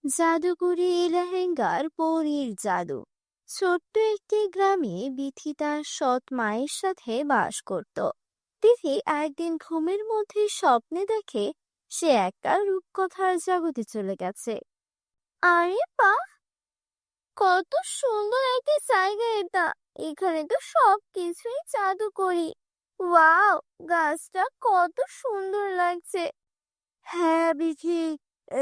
জাদুকরি লেহেঙ্গার পরীর জাদু। ছোট্ট একটি গ্রামে বিথি তার সৎ মায়ের সাথে বাস করত। তিথি একদিন ঘুমের মধ্যে স্বপ্নে দেখে সে একটা রূপকথার জগতে চলে গেছে। আরে বাহ, কত সুন্দর একটা জায়গা এটা! এখানে তো সবকিছুই জাদুকরি। ওয়াও, গাছটা কত সুন্দর লাগছে। হ্যাঁ বিথি,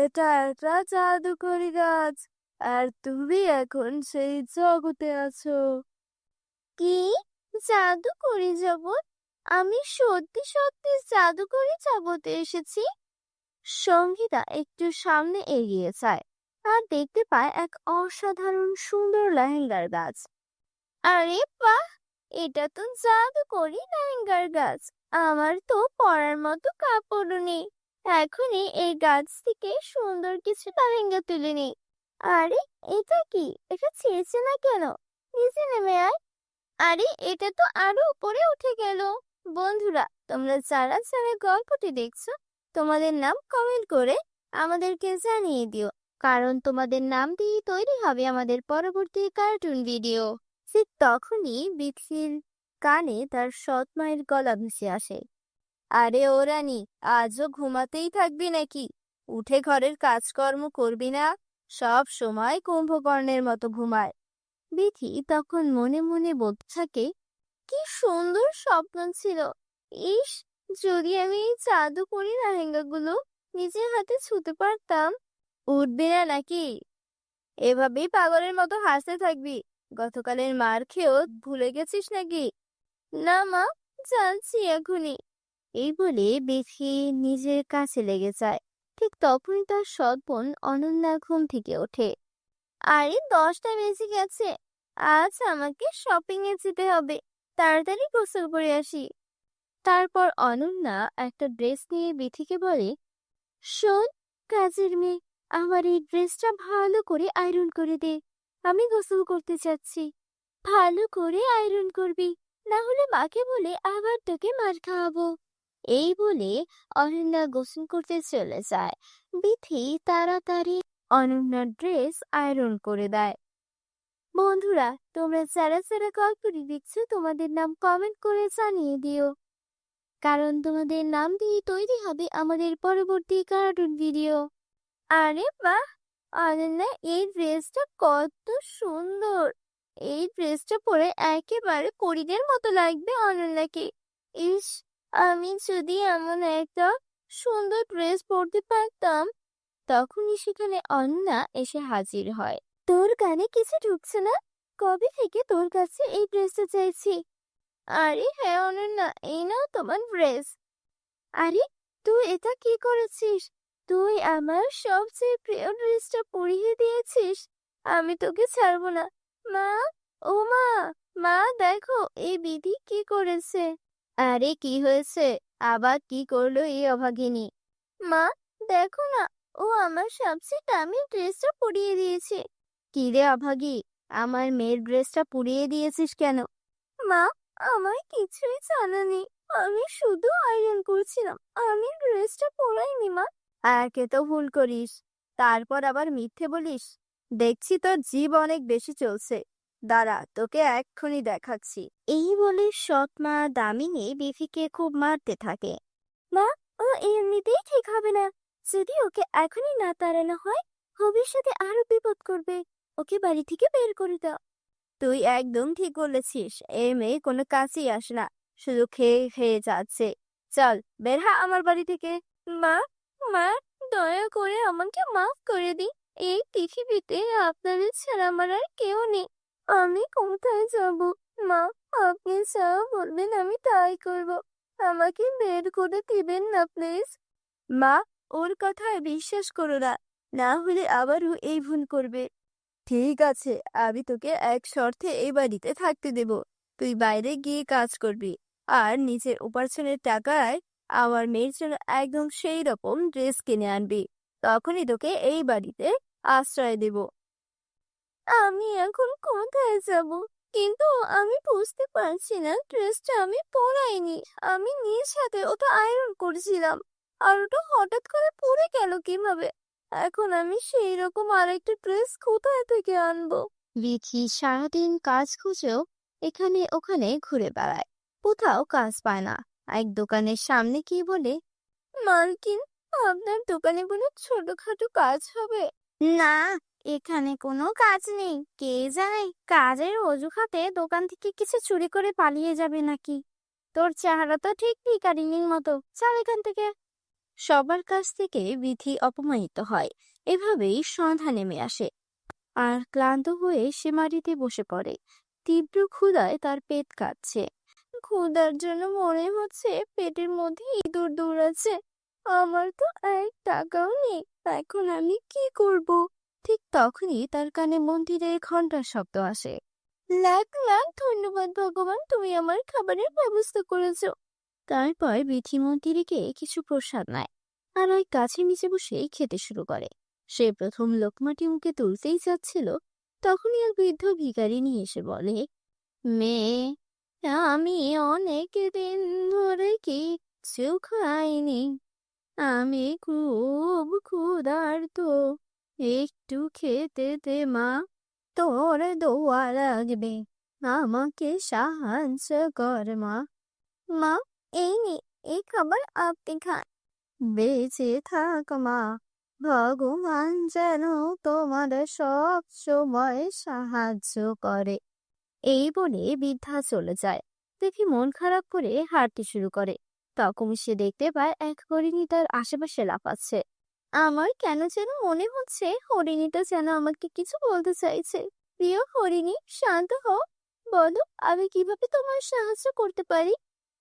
এটা একটা জাদুকরি গাছ, আর তুমি এখন সেই জগতে আছো। কি? জাদুকরি জগৎ? আমি সত্যি সত্যি জাদুকরি জগতে এসেছি। সঙ্গীতা একটু সামনে এগিয়ে যায় আর দেখতে পায় এক অসাধারণ সুন্দর লেহেঙ্গার গাছ। আরে বাহ, এটা তো জাদুকরি লেহেঙ্গার গাছ। আমার তো পরার মতো কাপড়ও নেই। এখনই এই গাছ থেকে সুন্দর কিছু লেহেঙ্গা তুলে নেই। আরে, এটা কি? এটা ছিঁড়ছে না কেন? নিচে নেমে আয়। আরে, এটা তো আরো উপরে উঠে গেল। বন্ধুরা, তোমরা যারা যারা গল্পটি দেখছো, তোমাদের নাম কমেন্ট করে আমাদেরকে জানিয়ে দিও, কারণ তোমাদের নাম দিয়ে তৈরি হবে আমাদের পরবর্তী কার্টুন ভিডিও। ঠিক তখনই বিথির কানে তার সৎ মায়ের গলা ভেসে আসে। আরে ও রানী, আজও ঘুমাতেই থাকবি নাকি? উঠে ঘরের কাজকর্ম করবি না? সব সময় কুম্ভকর্ণের মতো ঘুমায়। বিথি তখন মনে মনে বলতে থাকে, কি সুন্দর স্বপ্ন ছিল। ইস, যদি আমি এই জাদুকরি লেহেঙ্গাগুলো নিজের হাতে ছুঁতে পারতাম। উঠবি না নাকি? এভাবেই পাগলের মতো হাসতে থাকবি? গতকালের মার খেয়েও ভুলে গেছিস নাকি? না মা, যাচ্ছি এখনই। এই বলে বিথি নিজের কাছে লেগে যায়। ঠিক তখনই তার সৎ বোন অনন্যা ঘুম থেকে ওঠে। আরে, 10টা বেজে গেছে। আজ আমাকে শপিং এ যেতে হবে। তাড়াতাড়ি গোসল করে আসি। তারপর অনন্যা একটা ড্রেস নিয়ে বিথিকে বলে, শোন কাজের মেয়ে, আমার এই ড্রেসটা ভালো করে আয়রন করে দে। আমি গোসল করতে চাচ্ছি। ভালো করে আয়রন করবি, না হলে মাকে বলে আবার তোকে মার খাওয়াবো। এই বলে অনন্যা গোসল করতে চলে যায়। বিথি তাড়াতাড়ি অনন্যার ড্রেস আয়রন করে দেয়। বন্ধুরা, তোমরা যারা যারা গল্পটি দেখছো, তোমাদের নাম কমেন্ট করে জানিয়ে দিও, কারণ তোমাদের নাম দিয়ে তৈরি হবে আমাদের পরবর্তী কার্টুন ভিডিও। আরে বাহ, অনন্যা, এই ড্রেসটা কত সুন্দর! এই ড্রেসটা পরে একেবারে পরীদের মতো লাগবে অনন্যাকে। ইস, আমি যদি এমন একটা সুন্দর ড্রেস পরতে পারতাম। তখনই সেখানে অনন্যা এসে হাজির হয়। তোর কানে কিছু ঢুকছে না? কবে থেকে তোর কাছে এই ড্রেসটা চাইছি। আরে হ্যাঁ অনন্যা, এই নাও তোমার ড্রেস। আরে, তুই এটা কি করেছিস? তুই আমার সবচেয়ে প্রিয় ড্রেসটা পরিয়ে দিয়েছিস। আমি তোকে ছাড়বো না। মা, ও মা, মা দেখো এই বিধি কি করেছে। আরে কি হয়েছে? আবার কি করলো এই অভাগিনী? মা, দেখো না, ও আমার সবচেয়ে দামি ড্রেসটা পরিয়ে দিয়েছে। কি রে অভাগী, আমার মেয়ের ড্রেসটা পুড়িয়ে দিয়েছিস কেন? মা, আমায় কিছুই জানানি। আমি শুধু আয়রন করছিলাম। আমি ড্রেসটা পরাইনি মা। একে তো ভুল করিস, তারপর আবার মিথ্যে বলিস। দেখছি তোর জিভ অনেক বেশি চলছে। দাঁড়া, তোকে এক্ষুনি দেখাচ্ছি। এই বলে সৎ মা দামিনী বিথিকে খুব মারতে থাকে। মা, ও এমনিতেই ঠিক হবে না। যদি ওকে এখনই না তাড়ানো হয়, ভবিষ্যতে আরো বিপদ করবে। ওকে বাড়ি থেকে বের করে দাও। তুই একদম ঠিক বলেছিস, এই মেয়ে কোনো কাজই আসে না, শুধু খেয়ে খেয়ে যাচ্ছে। চল বের হ আমার বাড়ি থেকে। মা, মা, দয়া করে আমাকে মাফ করে দিন। এই পৃথিবীতে আপনাদের ছাড়া আমার আর কেউ নেই। আমি কোথায় যাব? মা, আপনি যা বলবেন আমি তাই করব। আমাকে বের করে দিবেন না প্লিজ। মা, ওর কথায় বিশ্বাস করো না, না হলে আবারও এই ভুল করবে। ঠিক আছে, আমি তোকে এক শর্তে এই বাড়িতে থাকতে দেব। তুই বাইরে গিয়ে কাজ করবি, আর নিজের উপার্জনের টাকায় আমার মেয়ের জন্য একদম সেই রকম ড্রেস কিনে আনবি। তখনই তোকে এই বাড়িতে আশ্রয় দেব। আমি এখন কোথায় যাব? কিন্তু আমি বুঝতে পারছি না, ড্রেসটা আমি পরাইনি। আমি নিজ হাতে ওটা আয়রন করেছিলাম, আর ওটা হঠাৎ করে পড়ে গেল কিভাবে? এখন আমি সেই রকম আরেকটা ড্রেস কোথায় থেকে আনবো? বিথি সারাদিন কাজ খুঁজেও এখানে ওখানে ঘুরে বেড়ায়, কোথাও কাজ পায় না। এক দোকানের সামনে গিয়ে বলে, মালকিন, আপনার দোকানে কোনো ছোটখাটো কাজ হবে? না, এখানে কোনো কাজ নেই। কে জানে কাজের অজুহাতে দোকান থেকে কিছু চুরি করে পালিয়ে যাবে নাকি। তোর চেহারা তো ঠিক ভিখারিনীর মতো, চল এখান থেকে। সবার কাছ থেকে বিথি অপমানিত হয়। এভাবেই সন্ধ্যা নেমে আসে, আর ক্লান্ত হয়ে সে মাটিতে বসে পড়ে। তীব্র ক্ষুধায় তার পেট কাঁপছে। ক্ষুধার জন্য মনে হচ্ছে পেটের মধ্যে ইঁদুর দৌড়াচ্ছে। আমার তো 1 টাকাও নেই, এখন আমি কি করব? ঠিক তখনই তার কানে মন্দিরের ঘন্টার শব্দ আসে। লাখ লাখ ধন্যবাদ ভগবান, তুমি আমার খাবারের ব্যবস্থা করেছো। তারপর বিথি মন্দিরকে কিছু প্রসাদ নেয়, আর ওই গাছের নিচে বসে খেতে শুরু করে। সে প্রথম লোকমাটি মুখে তুলতেই যাচ্ছিল, তখনই এক বৃদ্ধ ভিখারিনী এসে বলে, মেয়ে, আমি অনেক দিন ধরে কিচ্ছু খাইনি। আমি খুব ক্ষুধার্ত, একটু খেতে দে মা, তোর দোয়া লাগবে, আমাকে সাহায্য কর মা। মা, এই নে, এই খাবার আপনি খান। বেঁচে থাক মা, ভগবান যেন তোমার সব সময় সাহায্য করে। এই বলে বৃদ্ধা চলে যায়। দেখি মন খারাপ করে হাঁটতে শুরু করে। তখন সে দেখতে পায় এক হরিণী তার আশেপাশে লাফাচ্ছে। আমার কেন যেন মনে হচ্ছে হরিণীটা যেন আমাকে কিছু বলতে চাইছে। প্রিয় হরিণী, শান্ত হও, বলো আমি কিভাবে তোমার সাহায্য করতে পারি।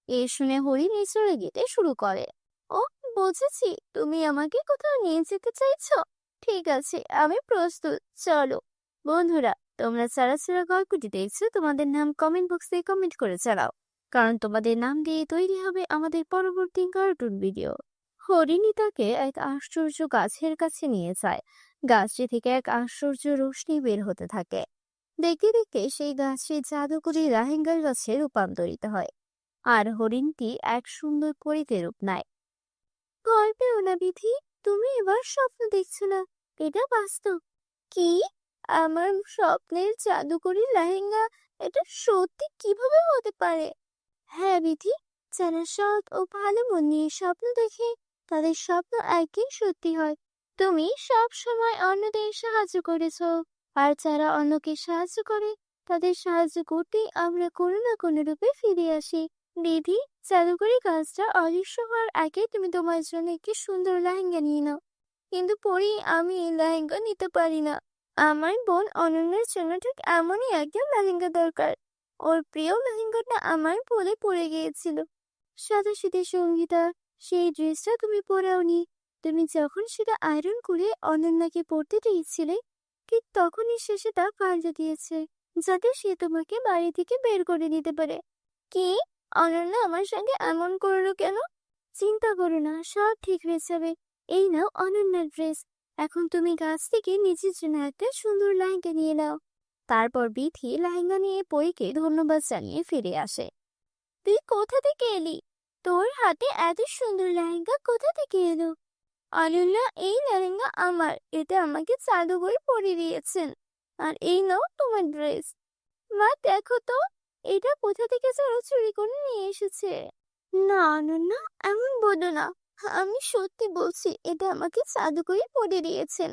এ শুনে হরিণী চলে যেতে শুরু করে। ও, বুঝেছি, তুমি আমাকে কোথাও নিয়ে যেতে চাইছো। ঠিক আছে, আমি প্রস্তুত, চলো। বন্ধুরা, তোমরা যারা যারা গল্পটি দেখছো, তোমাদের নাম কমেন্ট বক্সে কমেন্ট করে জানাও, কারণ তোমাদের নাম দিয়ে তৈরি হবে আমাদের পরবর্তী কার্টুন ভিডিও। হরিণী তাকে এক আশ্চর্য গাছের কাছে নিয়ে যায়। গাছটি থেকে এক আশ্চর্য রোশনি বের হতে থাকে। দেখতে দেখতে সেই গাছটি জাদুকরি রাহেঙ্গার গাছে রূপান্তরিত হয়, আর হরিণটি এক সুন্দর পরীতে রূপ নেয়। গল্পেও না বিধি, তুমি এবার স্বপ্ন দেখছো না, এটা বাস্তব। কি? আমার স্বপ্নের জাদুকরি লেহেঙ্গা, এটা সত্যি কিভাবে হতে পারে? হ্যাঁ বিধি, যারা সৎ ও ভালো মন নিয়ে স্বপ্ন দেখে, তাদের স্বপ্ন একই সত্যি হয়। তুমি সব সময় অন্যদের সাহায্য করেছো, আর যারা অন্যকে সাহায্য করে, তাদের সাহায্য করতেই আমরা কোনো না কোনো রূপে ফিরে আসি। বিধি, জাদুকরি কাজটা অদৃশ্য হওয়ার আগে তুমি তোমার জন্য একটি সুন্দর লেহেঙ্গা নিয়ে নাও। কিন্তু পরি, আমি এই লেহেঙ্গা নিতে পারি না। আমার বোন অনন্যার জন্য ঠিক এমনই একটা লেহেঙ্গা দরকার। ওর প্রিয় লেহেঙ্গাটা আমার ভুলে পড়ে গিয়েছিল। সাদাসিধে সঙ্গীতা, সেই ড্রেসটা তুমি পরাওনি। তুমি যখন সেটা আয়রন করে অনন্যাকে পরতে দিয়েছিলে, ঠিক তখনই সে সেটা পাল্টে দিয়েছে, যাতে সে তোমাকে বাড়ি থেকে বের করে দিতে পারে। কি? অনন্যা আমার সঙ্গে এমন করলো কেন? চিন্তা করো না, সব ঠিক হয়ে যাবে। এই নাও অনন্যার ড্রেস। এখন তুমি গাছ থেকে নিজের জন্য একটা সুন্দর লেহেঙ্গা নিয়ে নাও। তারপর বিথি লেহেঙ্গা নিয়ে পরীকে ধন্যবাদ জানিয়ে ফিরে আসে। তুই কোথা থেকে এলি? তোর হাতে এত সুন্দর লেহেঙ্গা কোথা থেকে এলো? অনন্যা, এই লেহেঙ্গা আমার, এটা আমাকে জাদুকর পরিয়ে দিয়েছেন। আর এই নাও তোমার ড্রেস। মা, দেখো তো, এটা কোথা থেকে যেন চুরি করে নিয়ে এসেছে। না অনন্যা, এমন বলো না, আমি সত্যি বলছি, এটা আমাকে জাদুকরই পরিয়ে দিয়েছেন।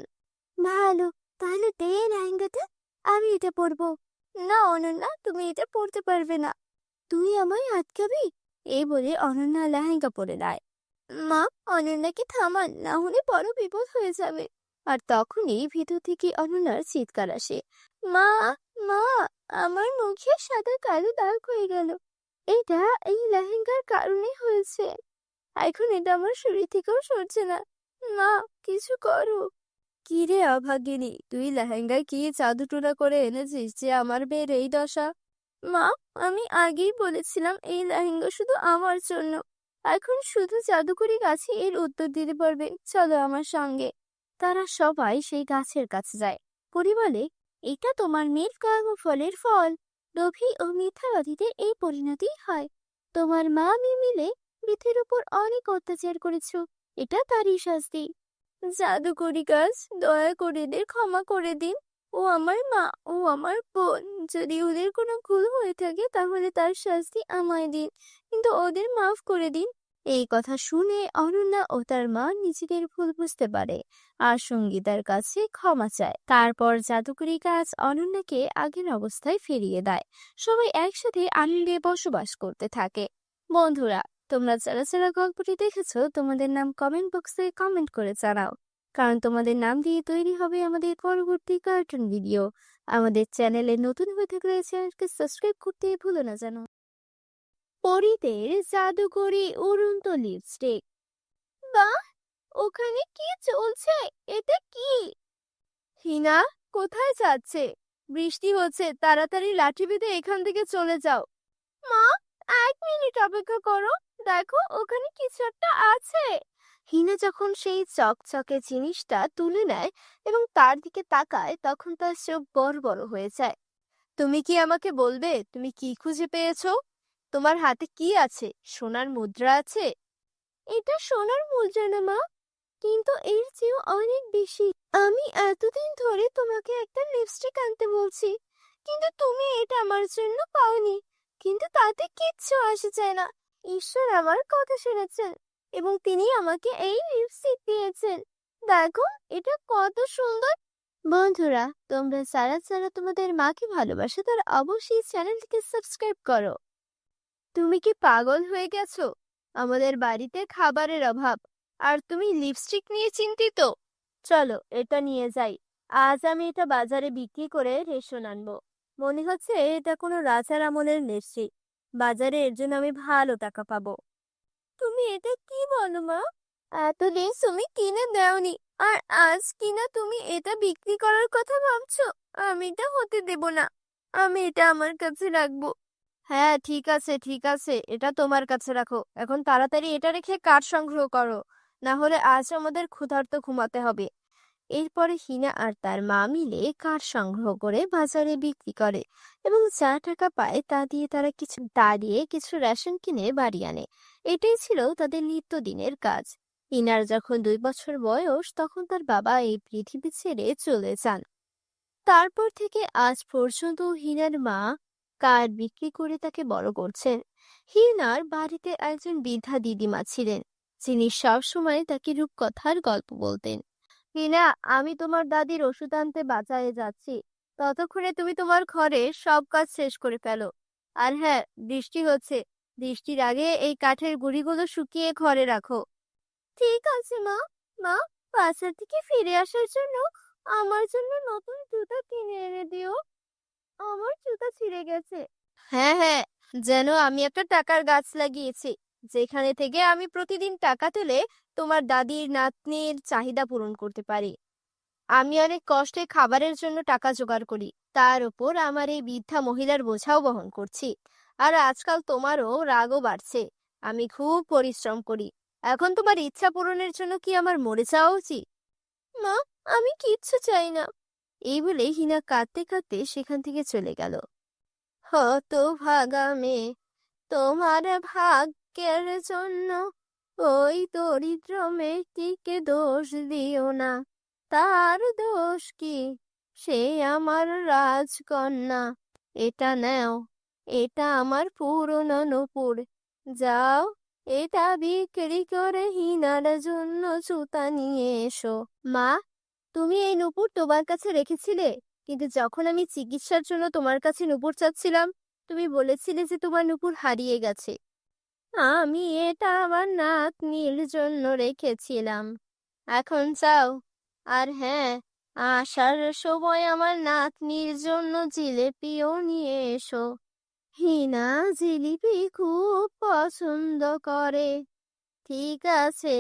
ভালো, তাহলে দে এই লেহেঙ্গাটা, আমি এটা পরবো। না অনন্যা, তুমি এটা পরতে পারবে না। তুই আমায় আটকাবি? এই বলে অনন্যা লেহেঙ্গা পরে দেয়। মা, অনন্যাকে থামান, না হলে বড় বিপদ হয়ে যাবে। আর তখনই ভিতর থেকে অনন্যার চিৎকার আসে। মা, মা, আমার মুখে সাদা কালো দাগ হয়ে গেল। এটা এই লেহেঙ্গার কারণে হয়েছে। এখন এটা আমার শরীর থেকেও সরছে না। মা, কিছু করো। কি রে অভাগিনী, তুই লেহেঙ্গায় কি জাদুটোনা করে এনেছিস যে আমার মেয়ের এই দশা? মা, আমি আগেই বলেছিলাম এই লেহেঙ্গা শুধু আমার জন্য। এখন শুধু জাদুকরি গাছে এর উত্তর দিতে পারবে, চলো আমার সঙ্গে। তারা সবাই সেই গাছের কাছে যায়। পরি বলে, এটা তোমার মেয়ের কর্মফলের ফল। লোভী ও মিথ্যাবাদীদের এই পরিণতি হয়। তোমার মা আমি মিলে পৃথিবীর উপর অনেক অত্যাচার করেছো, এটা তারই শাস্তি। জাদুকরি গাছ, দয়া করে এদের ক্ষমা করে দিন। ও আমার মা, ও আমার বোন। যদি ওদের কোনো ভুল হয়ে থাকে তাহলে তার শাস্তি আমায় দিন, কিন্তু ওদের মাফ করে দিন। এই কথা শুনে অনন্যা ও তার মা নিজেদের ভুল বুঝতে পারে আর সঙ্গীতার কাছে ক্ষমা চায়। তারপর জাদুকরি গাছ অনন্যাকে আগের অবস্থায় ফিরিয়ে দেয়। সবাই একসাথে আনন্দে বসবাস করতে থাকে। বন্ধুরা, তোমরা যারা যারা গল্পটি দেখেছো তোমাদের নাম কমেন্ট বক্সে কমেন্ট করে জানাও, কারণ তোমাদের নাম দিয়ে তৈরি হবে আমাদের পরবর্তী কার্টুন ভিডিও। আমাদের চ্যানেলে নতুন হয়ে থাকলে চ্যানেলকে সাবস্ক্রাইব করতে ভুলো না যেন। পরীদের জাদুকরি উড়ন্ত লিপস্টিক। বাহ, ওখানে কি চলছে? এটা কি? হিনা, কোথায় যাচ্ছে? বৃষ্টি হচ্ছে, তাড়াতাড়ি লাঠি বেঁধে এখান থেকে চলে যাও। মা, 1 মিনিট অপেক্ষা করো, দেখো ওখানে কিছু একটা আছে। হিনা যখন সেই চকচকে জিনিসটা তুলে নেয় এবং তার দিকে তাকায়, তখন তার চোখ বড় বড় হয়ে যায়। তুমি কি আমাকে বলবে তুমি কি খুঁজে পেয়েছো? তোমার হাতে কি আছে? সোনার মুদ্রা আছে? এটা সোনার মুদ্রা না মা, কিন্তু এর চেয়েও অনেক বেশি। আমি এতদিন ধরে তোমাকে একটা লিপস্টিক আনতে বলছি, কিন্তু তুমি এটা আমার জন্য পাওনি। কিন্তু তাতে কিচ্ছু আসে যায় না। ঈশ্বর আমার কথা শুনেছেন এবং তিনি আমাকে এই লিপস্টিক দিয়েছেন। দেখো, এটা কত সুন্দর। বন্ধুরা, তোমরা যারা যারা তোমাদের মাকে ভালোবাসো তারা অবশ্যই চ্যানেলটিকে সাবস্ক্রাইব করো। তুমি কি পাগল হয়ে গেছো? আমাদের বাড়িতে খাবারের অভাব, আর তুমি লিপস্টিক নিয়ে চিন্তিত? চলো এটা নিয়ে যাই। আজ আমি এটা বাজারে বিক্রি করে রেশন আনবো। মনে হচ্ছে এটা কোনো রাজার আমলের লিপস্টিক। বাজারে এর জন্য আমি ভালো টাকা পাবো। তুমি এটা কি বলো মা? এতদিন তুমি কিনে দাওনি, আর আজ কিনা তুমি এটা বিক্রি করার কথা ভাবছো? আমি এটা হতে দেব না। আমি এটা আমার কাছে রাখবো। হ্যাঁ, ঠিক আছে ঠিক আছে, এটা তোমার কাছে রাখো। এখন তাড়াতাড়ি এটা রেখে কাঠ সংগ্রহ করো, না হলে আজ আমাদের ক্ষুধার্ত ঘুমাতে হবে। এরপরে হিনা আর তার মা মিলে কাঠ সংগ্রহ করে বাজারে বিক্রি করে এবং যা টাকা পায় তা দিয়ে কিছু রেশন কিনে বাড়ি আনে। এটাই ছিল তাদের নিত্যদিনের কাজ। হিনার যখন 2 বছর বয়স, তখন তার বাবা এই পৃথিবী ছেড়ে চলে যান। তারপর থেকে আজ পর্যন্ত হিনার মা কাঠ বিক্রি করে তাকে বড় করছেন। হিনার বাড়িতে একজন বৃদ্ধা দিদিমা ছিলেন, যিনি সব সময় তাকে রূপকথার গল্প বলতেন। হিনা, আমি তোমার দাদির ওষুধ আনতে বাজারে যাচ্ছি, ততক্ষণে তুমি তোমার ঘরে সব কাজ শেষ করে ফেলো। আর হ্যাঁ, বৃষ্টি হচ্ছে, বৃষ্টির আগে এই কাঠের গুঁড়িগুলো শুকিয়ে ঘরে রাখো। ঠিক আছে মা। মা, বাজার থেকে ফিরে আসার জন্য আমার জন্য নতুন জুতা কিনে এনে দিও। আমার জুতা ছিঁড়ে গেছে। হ্যাঁ হ্যাঁ, যেন আমি একটা টাকার গাছ লাগিয়েছি, যেখানে থেকে আমি প্রতিদিন টাকা তুলে তোমার দাদির নাতনির চাহিদা পূরণ করতে পারি। আমি অনেক কষ্টে খাবারের জন্য টাকা জোগাড় করি, তার উপর আমার এই বৃদ্ধা মহিলার বোঝাও বহন করছি। আর আজকাল তোমারও রাগও বাড়ছে। আমি খুব পরিশ্রম করি। এখন তোমার ইচ্ছা পূরণের জন্য কি আমার মরে যাওয়া উচিত? মা, আমি কিচ্ছু চাই না। এই বলে হিনা কাঁদতে কাঁদতে সেখান থেকে চলে গেল। হতভাগা মেয়ে, তোমার ভাগ্যের জন্য ওই দরিদ্র মেয়েটিকে দোষ দিও না। তার দোষ কি? সে আমার রাজকন্যা। এটা নাও, এটা আমার পুরনো নূপুর। যাও, এটা বিক্রি করে হিনার জন্য জুতা নিয়ে এসো। মা, তুমি এই নূপুর তোমার কাছে রেখেছিলে, কিন্তু যখন আমি চিকিৎসার জন্য তোমার কাছে নূপুর চাচ্ছিলাম, তুমি বলেছিলে যে তোমার নূপুর হারিয়ে গেছে। আমি এটা আমার নাতনির জন্য রেখেছিলাম। এখন যাও, আর হ্যাঁ, আসার সময় আমার নাতনির জন্য জিলেপিও নিয়ে এসো। হিনা জিলিপি খুব পছন্দ করে। ঠিক আছে,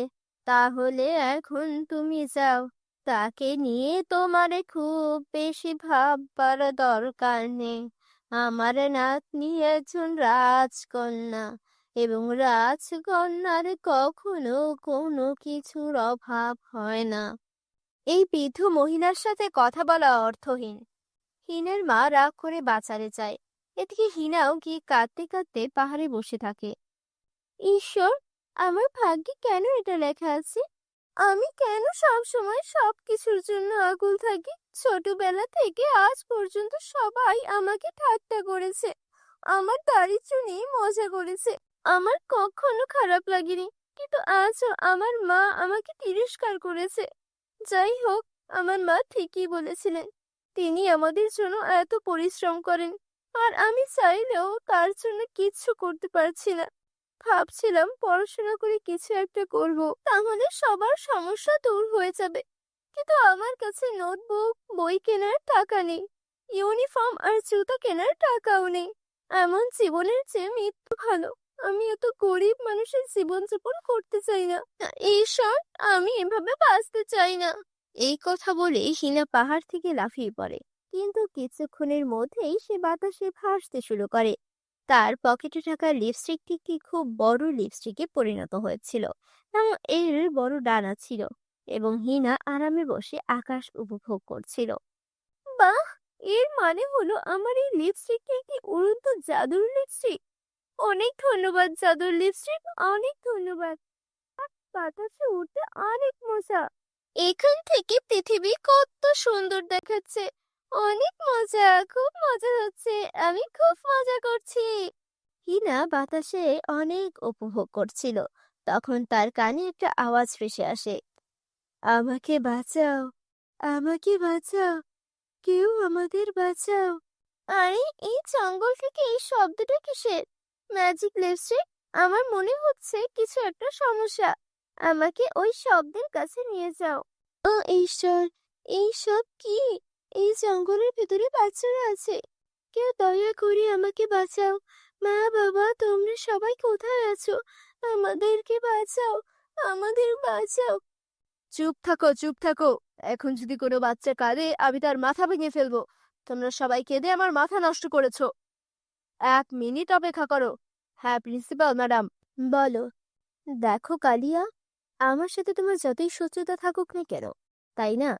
তাহলে এখন তুমি যাও। তাকে নিয়ে তোমারে খুব বেশি ভাববার দরকার নেই। আমার নাতনি একজন রাজকন্যা, এবং রাজকন্যার কখনো কোনো কিছুর অভাব হয় না। এই বৃদ্ধ মহিলার সাথে কথা বলা অর্থহীন। হিনার মা রাগ করে বাজারে যায়। এদিকে হিনাও গিয়ে কাঁদতে কাঁদতে পাহাড়ে বসে থাকে। ঈশ্বর, আমার ভাগ্যে কেন এটা লেখা আছে? আমি কেন সব সময় সবকিছুর জন্য আকুল থাকি? ছোটবেলা থেকে আজ পর্যন্ত সবাই আমাকে ঠাট্টা করেছে, আমার দারিদ্র্য নিয়ে মজা করেছে, আমার কখনো খারাপ লাগেনি। কিন্তু আজও আমার মা আমাকে তিরস্কার করেছে। যাই হোক, আমার মা ঠিকই বলেছিলেন, তিনি আমাদের জন্য এত পরিশ্রম করেন, আর আমি চাইলেও তার জন্য কিচ্ছু করতে পারছি না। ভাবছিলাম পড়াশোনা করে কিছু একটা করব, তাহলে সবার সমস্যা দূর হয়ে যাবে। কিন্তু আমার কাছে নোটবুক, বই কেনার টাকা নেই, ইউনিফর্ম আর জুতা কেনার টাকাও নেই। এমন জীবনের চেয়ে মৃত্যু ভালো। আমি এত গরিব মানুষের জীবনযাপন করতে চাই না। ঈশ্বর, আমি এভাবে বাঁচতে চাই না। এই কথা বলে হিনা পাহাড় থেকে লাফিয়ে পড়ে, কিন্তু কিছুক্ষণের মধ্যেই সে বাতাসে ভাসতে শুরু করে। তার পকেটে থাকা লিপস্টিকটি খুব বড় লিপস্টিকে পরিণত হয়েছিল এবং এর বড় ডানা ছিল, এবং হিনা আরামে বসে আকাশ উপভোগ করছিল। বাহ! এর মানে হলো আমার এই লিপস্টিকটি একটি উড়ন্ত জাদুর লিপস্টিক। অনেক ধন্যবাদ জাদুর লিপস্টিক, অনেক ধন্যবাদ। বাতাসে উঠতে অনেক মজা। এখান থেকে পৃথিবী কত সুন্দর দেখাচ্ছে। অনেক মজা, খুব মজা হচ্ছে। আমি খুব মজা করছি। হিনা বাতাসে অনেক উপভোগ করছিল। তখন তার কানে একটা আওয়াজ ভেসে আসে, আমাকে বাঁচাও, আমাকে বাঁচাও, কেউ আমাদের বাঁচাও। আরে, এই জঙ্গল থেকে এই শব্দটা কিসের? ম্যাজিক লিপস্টিক, আমার মনে হচ্ছে কিছু একটা সমস্যা। আমাকে ওই শব্দের কাছে নিয়ে যাও। ও ঈশ্বর, এই সব কি? এই জঙ্গলের ভেতরে বাচ্চারা আছে। কেউ দয়া করে আমাকে বাঁচাও। মা, বাবা, তোমরা সবাই কোথায় আছো? আমাদেরকে বাঁচাও, আমাদের বাঁচাও। চুপ থাকো, চুপ থাকো। এখন যদি কোনো বাচ্চা কাঁদে আমি তার মাথা ভেঙে ফেলবো। তোমরা সবাই কেঁদে আমার মাথা নষ্ট করেছো। 1 মিনিট অপেক্ষা করো। হ্যাঁ প্রিন্সিপাল ম্যাডাম, বলো। দেখো কালিয়া, আমার সাথে তোমার যতই শত্রুতা থাকুক না কেন, তাই না,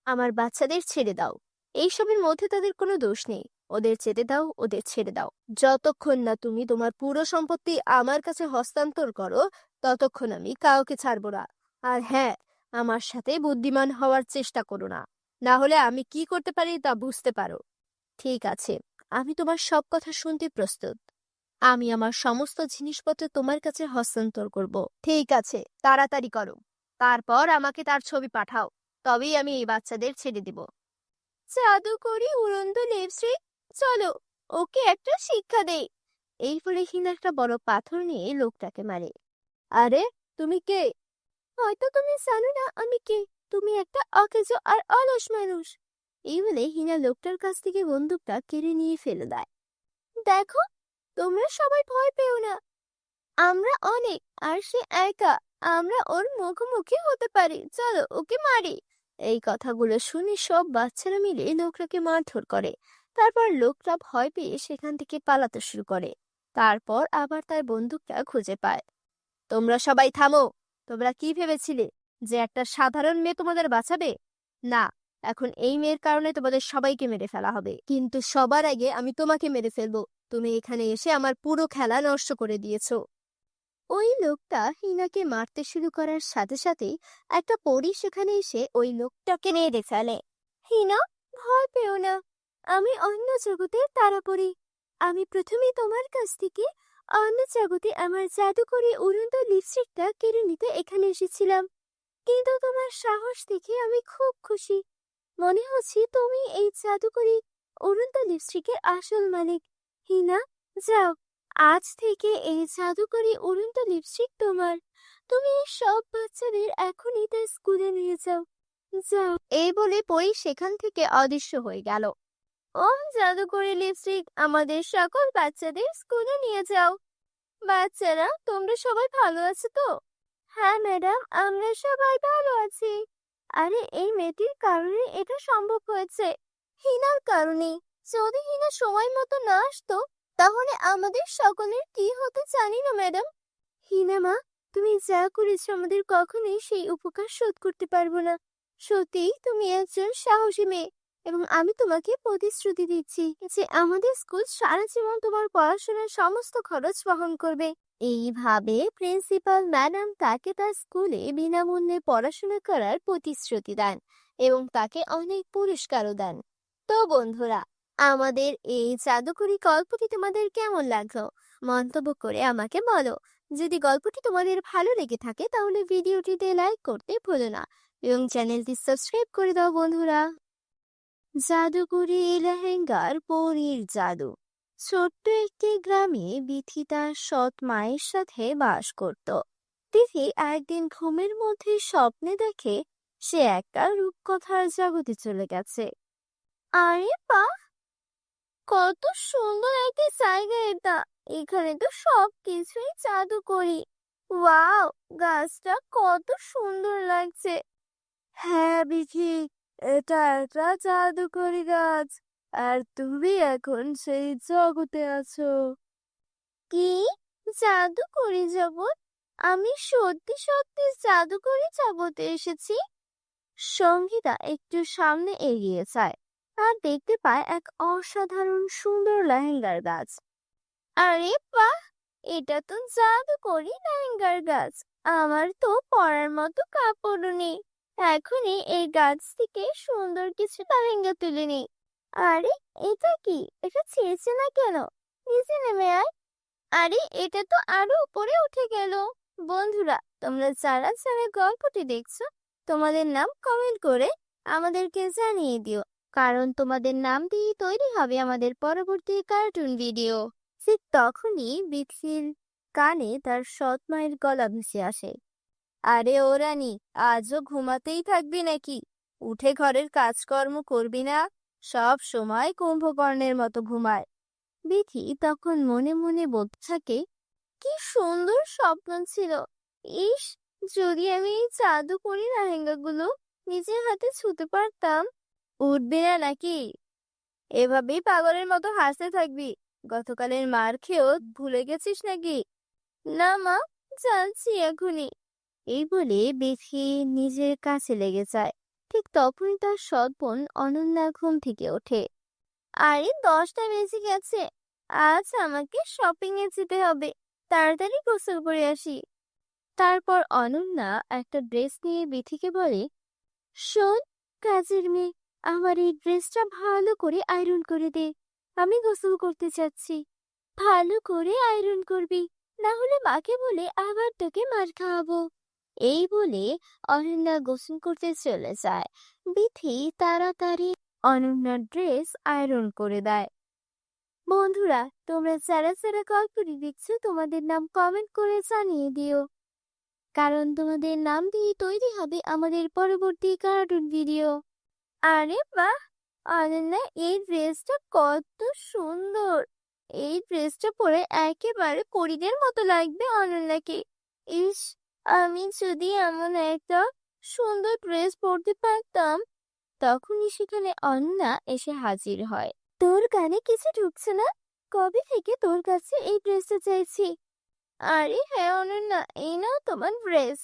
আমার বাচ্চাদের ছেড়ে দাও। এইসবের মধ্যে তাদের কোনো দোষ নেই। ওদের যেতে দাও, ওদের ছেড়ে দাও। যতক্ষণ না তুমি তোমার পুরো সম্পত্তি আমার কাছে হস্তান্তর করো, ততক্ষণ আমি কাউকে ছাড়বো না। আর হ্যাঁ, আমার সাথে বুদ্ধিমান হওয়ার চেষ্টা করো না, না হলে আমি কি করতে পারি তা বুঝতে পারো। ঠিক আছে, আমি তোমার সব কথা শুনতে প্রস্তুত। আমি আমার সমস্ত জিনিসপত্র তোমার কাছে হস্তান্তর করব। ঠিক আছে, তাড়াতাড়ি করো। তারপর আমাকে তার ছবি পাঠাও, তবেই আমি এই বাচ্চাদের ছেড়ে দিব। জাদুকরি উড়ন্ত লিপস্টিক, চলো ওকে একটা শিক্ষা দেই। এই বলে হিনা একটা বড় পাথর নিয়ে লোকটাকে মারে। আরে, তুমি কে? হয়তো তুমি জানো না আমি কে। তুমি একটা অকেজো আর অলস মানুষ। এই বলে হিনা লোকটার কাছ থেকে বন্দুকটা কেড়ে নিয়ে ফেলে দেয়। দেখো, তোমরা সবাই ভয় পেও না। আমরা অনেক, আর সে একা। আমরা ওর মুখোমুখি হতে পারি। চলো ওকে মারি। এই কথাগুলো শুনে সব বাচ্চারা মিলে লোকটাকে মারধর করে। তারপর লোকটা ভয় পেয়ে সেখান থেকে পালাতে শুরু করে। তারপর আবার তার বন্দুকটা খুঁজে পায়। তোমরা সবাই থামো। তোমরা কি ভেবেছিলে যে একটা সাধারণ মেয়ে তোমাদের বাঁচাবে? না, এখন এই মেয়ের কারণে তোমাদের সবাইকে মেরে ফেলা হবে। কিন্তু সবার আগে আমি তোমাকে মেরে ফেলবো। তুমি এখানে এসে আমার পুরো খেলা নষ্ট করে দিয়েছো। ওই লোকটা হিনাকে মারতে শুরু করার সাথে সাথেই একটা পরী সেখানে এসে ওই লোকটাকে মেরে ফেলে। হিনা, ভয় পেও না, আমি অন্য জগতের তারাপরি। আমি প্রথমে তোমার কাছ থেকে অন্য জগতে আমার জাদুকরি উড়ন্ত লিপস্টিকটা কেড়ে নিতে এখানে এসেছিলাম। কিন্তু তোমার সাহস দেখে আমি খুব খুশি। মনে হচ্ছে তুমি এই জাদুকরি উড়ন্ত লিপস্টিকের আসল মালিক। হিনা, যাও, আজ থেকে এই জাদুকরি উড়ন্ত লিপস্টিক তোমার। তুমি এই সব বাচ্চাদের এখনই তার স্কুলে নিয়ে যাও, যাও। এই বলে পরি সেখান থেকে অদৃশ্য হয়ে গেল। ও জাদুকরি লিপস্টিক, আমাদের সকল বাচ্চাদের স্কুলে নিয়ে যাও। বাচ্চারা, তোমরা সবাই ভালো আছো তো? হ্যাঁ ম্যাডাম, আমরা সবাই ভালো আছি। আরে, এই মেয়েটির কারণে এটা সম্ভব হয়েছে, হিনার কারণে। যদি হিনা সময় মতো না আসতো, তাহলে আমাদের সকলের কি হতো জানি না ম্যাডাম। হিনা মা, তুমি যা করেছো আমাদের কখনোই সেই উপকার শোধ করতে পারবো না। সত্যিই তুমি একজন সাহসী মেয়ে। এবং আমি তোমাকে প্রতিশ্রুতি দিচ্ছি যে আমাদের স্কুল সারা জীবন তোমার পড়াশোনার সমস্ত খরচ বহন করবে। এইভাবে প্রিন্সিপাল ম্যাডাম তাকে তার স্কুলে বিনামূল্যে পড়াশোনা করার প্রতিশ্রুতি দেন এবং তাকে অনেক পুরস্কারও দেন। তো বন্ধুরা, আমাদের এই জাদুকরি গল্পটি তোমাদের কেমন লাগলো মন্তব্য করে আমাকে বলো। যদি গল্পটি তোমাদের ভালো লেগে থাকে তাহলে ভিডিওটিতে লাইক করতে ভুলো না এবং চ্যানেলটি সাবস্ক্রাইব করে দাও বন্ধুরা। জাদুকরি লেহেঙ্গার পরীর জাদু। ছোট্ট একটি গ্রামে বিথি তার সৎ মায়ের সাথে বাস করত। তিথি একদিন ঘুমের মধ্যে স্বপ্নে দেখে সে একটা রূপকথার জগতে চলে গেছে। আরে বাহ, কত সুন্দর একটা জায়গা এটা! এখানে তো সবকিছুই জাদুকরি। ওয়াও, গাছটা কত সুন্দর লাগছে। হ্যাঁ বিথি, এটা একটা জাদুকরি গাছ, আর তুমি এখন সেই জগতে আছো। কি জাদুকরি জগৎ? আমি সত্যি সত্যি জাদুকরি জগতে এসেছি। সঙ্গীতা একটু সামনে এগিয়ে যায় আর দেখতে পায় এক অসাধারণ সুন্দর লেহেঙ্গার গাছ। আরে বাহ, এটা তো জাদুকরি লেহেঙ্গার গাছ। আমার তো পরার মতো কাপড়ও নেই, এখনই এই গাছ থেকে সুন্দর কিছু লেহেঙ্গা তুলে নেই। আরে এটা কি? এটা ছিঁড়ছে না কেন? নিচে নেমে আয়। আরে এটা তো আরো উপরে উঠে গেল। বন্ধুরা, তোমরা যারা যারা গল্পটি দেখছো, তোমাদের নাম কমেন্ট করে আমাদেরকে জানিয়ে দিও, কারণ তোমাদের নাম দিয়ে তৈরি হবে আমাদের পরবর্তী কার্টুন ভিডিও। ঠিক তখনই বিথির কানে তার সৎ মায়ের গলা ভেসে আসে। আরে ও রানী, আজও ঘুমাতেই থাকবি নাকি? উঠে ঘরের কাজকর্ম করবি না? সব সময় কুম্ভকর্ণের মতো ঘুমায়। বিথি তখন মনে মনে বলতে থাকে, কি সুন্দর স্বপ্ন ছিল। ইস, যদি আমি এই জাদুকরি লেহেঙ্গাগুলো নিজের হাতে ছুঁতে পারতাম। উঠবি না নাকি? এভাবেই পাগলের মতো হাসতে থাকবি? গতকালের মার খেয়েও ভুলে গেছিস নাকি? না মা, যাচ্ছি এখনই। এই বলে বিথি নিজের কাছে লেগে যায়। ঠিক তখনই তার সৎ বোন অনন্যা ঘুম থেকে ওঠে। আরে 10টা বেজে গেছে, আজ আমাকে শপিং এ যেতে হবে, তাড়াতাড়ি গোসল করে আসি। তারপর অনন্যা একটা ড্রেস নিয়ে বিথিকে বলে, শোন কাজের মেয়ে, আমার এই ড্রেসটা ভালো করে আয়রন করে দে, আমি গোসল করতে চাচ্ছি। ভালো করে আয়রন করবি, না হলে মাকে বলে আবার তোকে মার খাওয়াবো। এই বলে অনন্যা গোসল করতে চলে যায়। বিথি তাড়াতাড়ি অনন্যার ড্রেস আয়রন করে দেয়। বন্ধুরা, তোমরা যারা যারা গল্পটি দেখছো, তোমাদের নাম কমেন্ট করে জানিয়ে দিও, কারণ তোমাদের নাম দিয়ে তৈরি হবে আমাদের পরবর্তী কার্টুন ভিডিও। আরে বাহ, অনন্যা, এই ড্রেসটা কত সুন্দর! এই ড্রেসটা পরে একেবারে পরীদের মতো লাগবে অনন্যাকে। ইস, আমি যদি এমন একটা সুন্দর ড্রেস পরতে পারতাম। তখনই সেখানে অনন্যা এসে হাজির হয়। তোর কানে কিছু ঢুকছে না? কবে থেকে তোর কাছে এই ড্রেসটা চাইছি। আরে হ্যাঁ অনন্যা, এই নাও তোমার ড্রেস।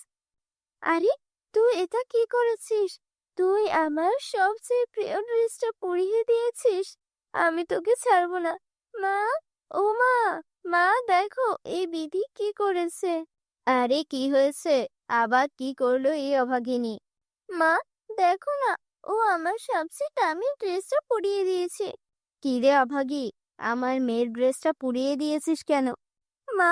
আরে তুই এটা কি করেছিস? তুই আমার সবচেয়ে প্রিয় ড্রেসটা পরিয়ে দিয়েছিস। আমি তোকে ছাড়বো না। মা, ও মা, মা দেখো এই বিধি কি করেছে। আরে কি হয়েছে? আবার কি করলো এই অভাগিনী? মা দেখো না, ও আমার সবচেয়ে দামি ড্রেসটা পরিয়ে দিয়েছে। কি রে অভাগী, আমার মেয়ের ড্রেসটা পুড়িয়ে দিয়েছিস কেন? মা,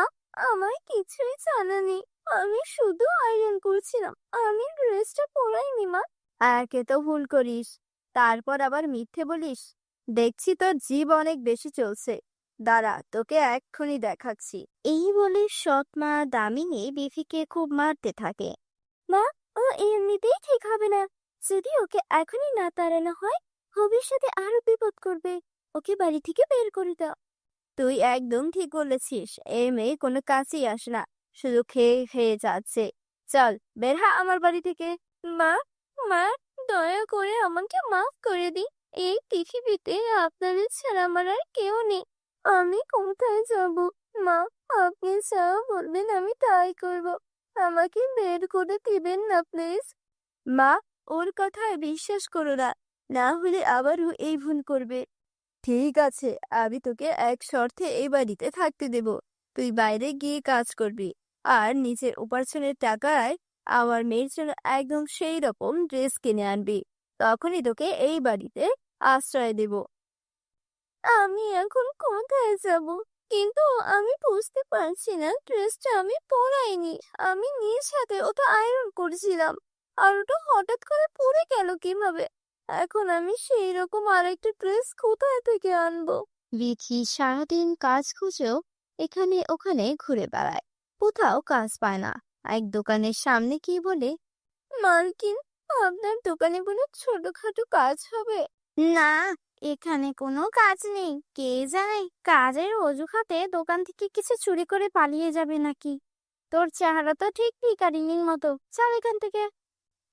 আমার কিছুই জানা নেই, আমি শুধু আয়রন করছিলাম, আমি ড্রেসটা পরাইনি মা। একে তো ভুল করিস, তারপর আবার মিথ্যে বলিস। দেখছি তোর জিভ অনেক বেশি চলছে, দাঁড়া তোকে এক্ষুনি দেখাচ্ছি। এই বলে সৎ মা দামিনী বিথিকে খুব মারতে থাকে। মা, ও এমনিতেই ঠিক হবে না, যদি ওকে এখনই না তাড়ানো হয় ভবিষ্যতে আরো বিপদ করবে। ওকে বাড়ি থেকে বের করে দাও। তুই একদম ঠিক বলেছিস, এই মেয়ে কোনো কাজই আসে না, শুধু খেয়ে খেয়ে যাচ্ছে। চল বের হ আমার বাড়ি থেকে। মা, মা, দয়া করে আমাকে মাফ করে দিন। এই পৃথিবীতে আপনাদের ছাড়া আমার আর কেউ নেই। আমি কোথায় যাব? মা, আপনি যা বলবেন আমি তাই করব, আমাকে বের করে দিবেন না প্লিজ। মা, ওর কথায় বিশ্বাস করো না, না হলে আবারও এই ভুল করবে। ঠিক আছে, আমি তোকে এক শর্তে এই বাড়িতে থাকতে দেব। তুই বাইরে গিয়ে কাজ করবি, আর নিজের উপার্জনের টাকায় আমার মেয়ের জন্য একদম সেই রকম ড্রেস কিনে আনবি। তখনই তোকে এই বাড়িতে আশ্রয় দেব। আমি এখন কোথায় যাব? কিন্তু আমি বুঝতে পারছি না, ড্রেসটা আমি পরাইনি। আমি নিজ হাতে ওটা আয়রন করেছিলাম, আর ওটা হঠাৎ করে পরে গেল কিভাবে? এখন আমি সেই রকম আরেকটা ড্রেস কোথায় থেকে আনবো? বিথি সারাদিন কাজ খুঁজেও এখানে ওখানে ঘুরে বেড়ায়, কোথাও কাজ পায় না। এক দোকানের সামনে গিয়ে বলে, মালকিন, আপনার দোকানে কোনো ছোটখাটো কাজ হবে? না, এখানে কোনো কাজ নেই। কে জানে কাজের অজুহাতে দোকান থেকে কিছু চুরি করে পালিয়ে যাবে নাকি। তোর চেহারা তো ঠিক ভিখারিনীর মতো, চল এখান থেকে।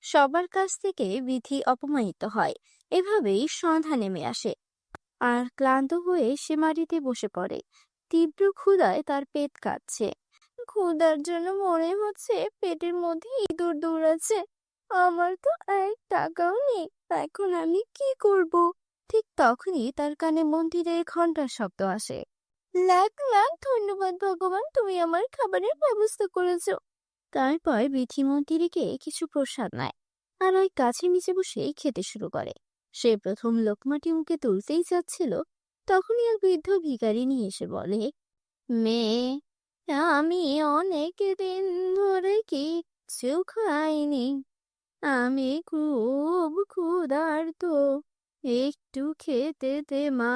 সবার কাছ থেকে বিধি অপমানিত হয়। এভাবেই সন্ধ্যা নেমে আসে, আর ক্লান্ত হয়ে সে মাটিতে বসে পড়ে। তীব্র ক্ষুধায় তার পেট কাঁপছে। ক্ষুধার জন্য মনে হচ্ছে পেটের মধ্যে ইঁদুর দৌড়াচ্ছে। আমার তো এক টাকাও নেই, এখন আমি কি করব? ঠিক তখনই তার কানে মন্দিরের ঘন্টার শব্দ আসে। লাখ লাখ ধন্যবাদ ভগবান, তুমি আমার খাবারের ব্যবস্থা করেছো। তারপর বিথি মন্দিরকে কিছু প্রসাদ নেয়, আর ওই গাছের নিচে বসে খেতে শুরু করে। সে প্রথম লোকমাটি মুখে তুলতেই যাচ্ছিল, তখনই এক বৃদ্ধ ভিখারিনী এসে বলে, মেয়ে, আমি অনেক দিন ধরে কিচ্ছু খাইনি। আমি খুব ক্ষুধার্ত, একটু খেতে দে মা,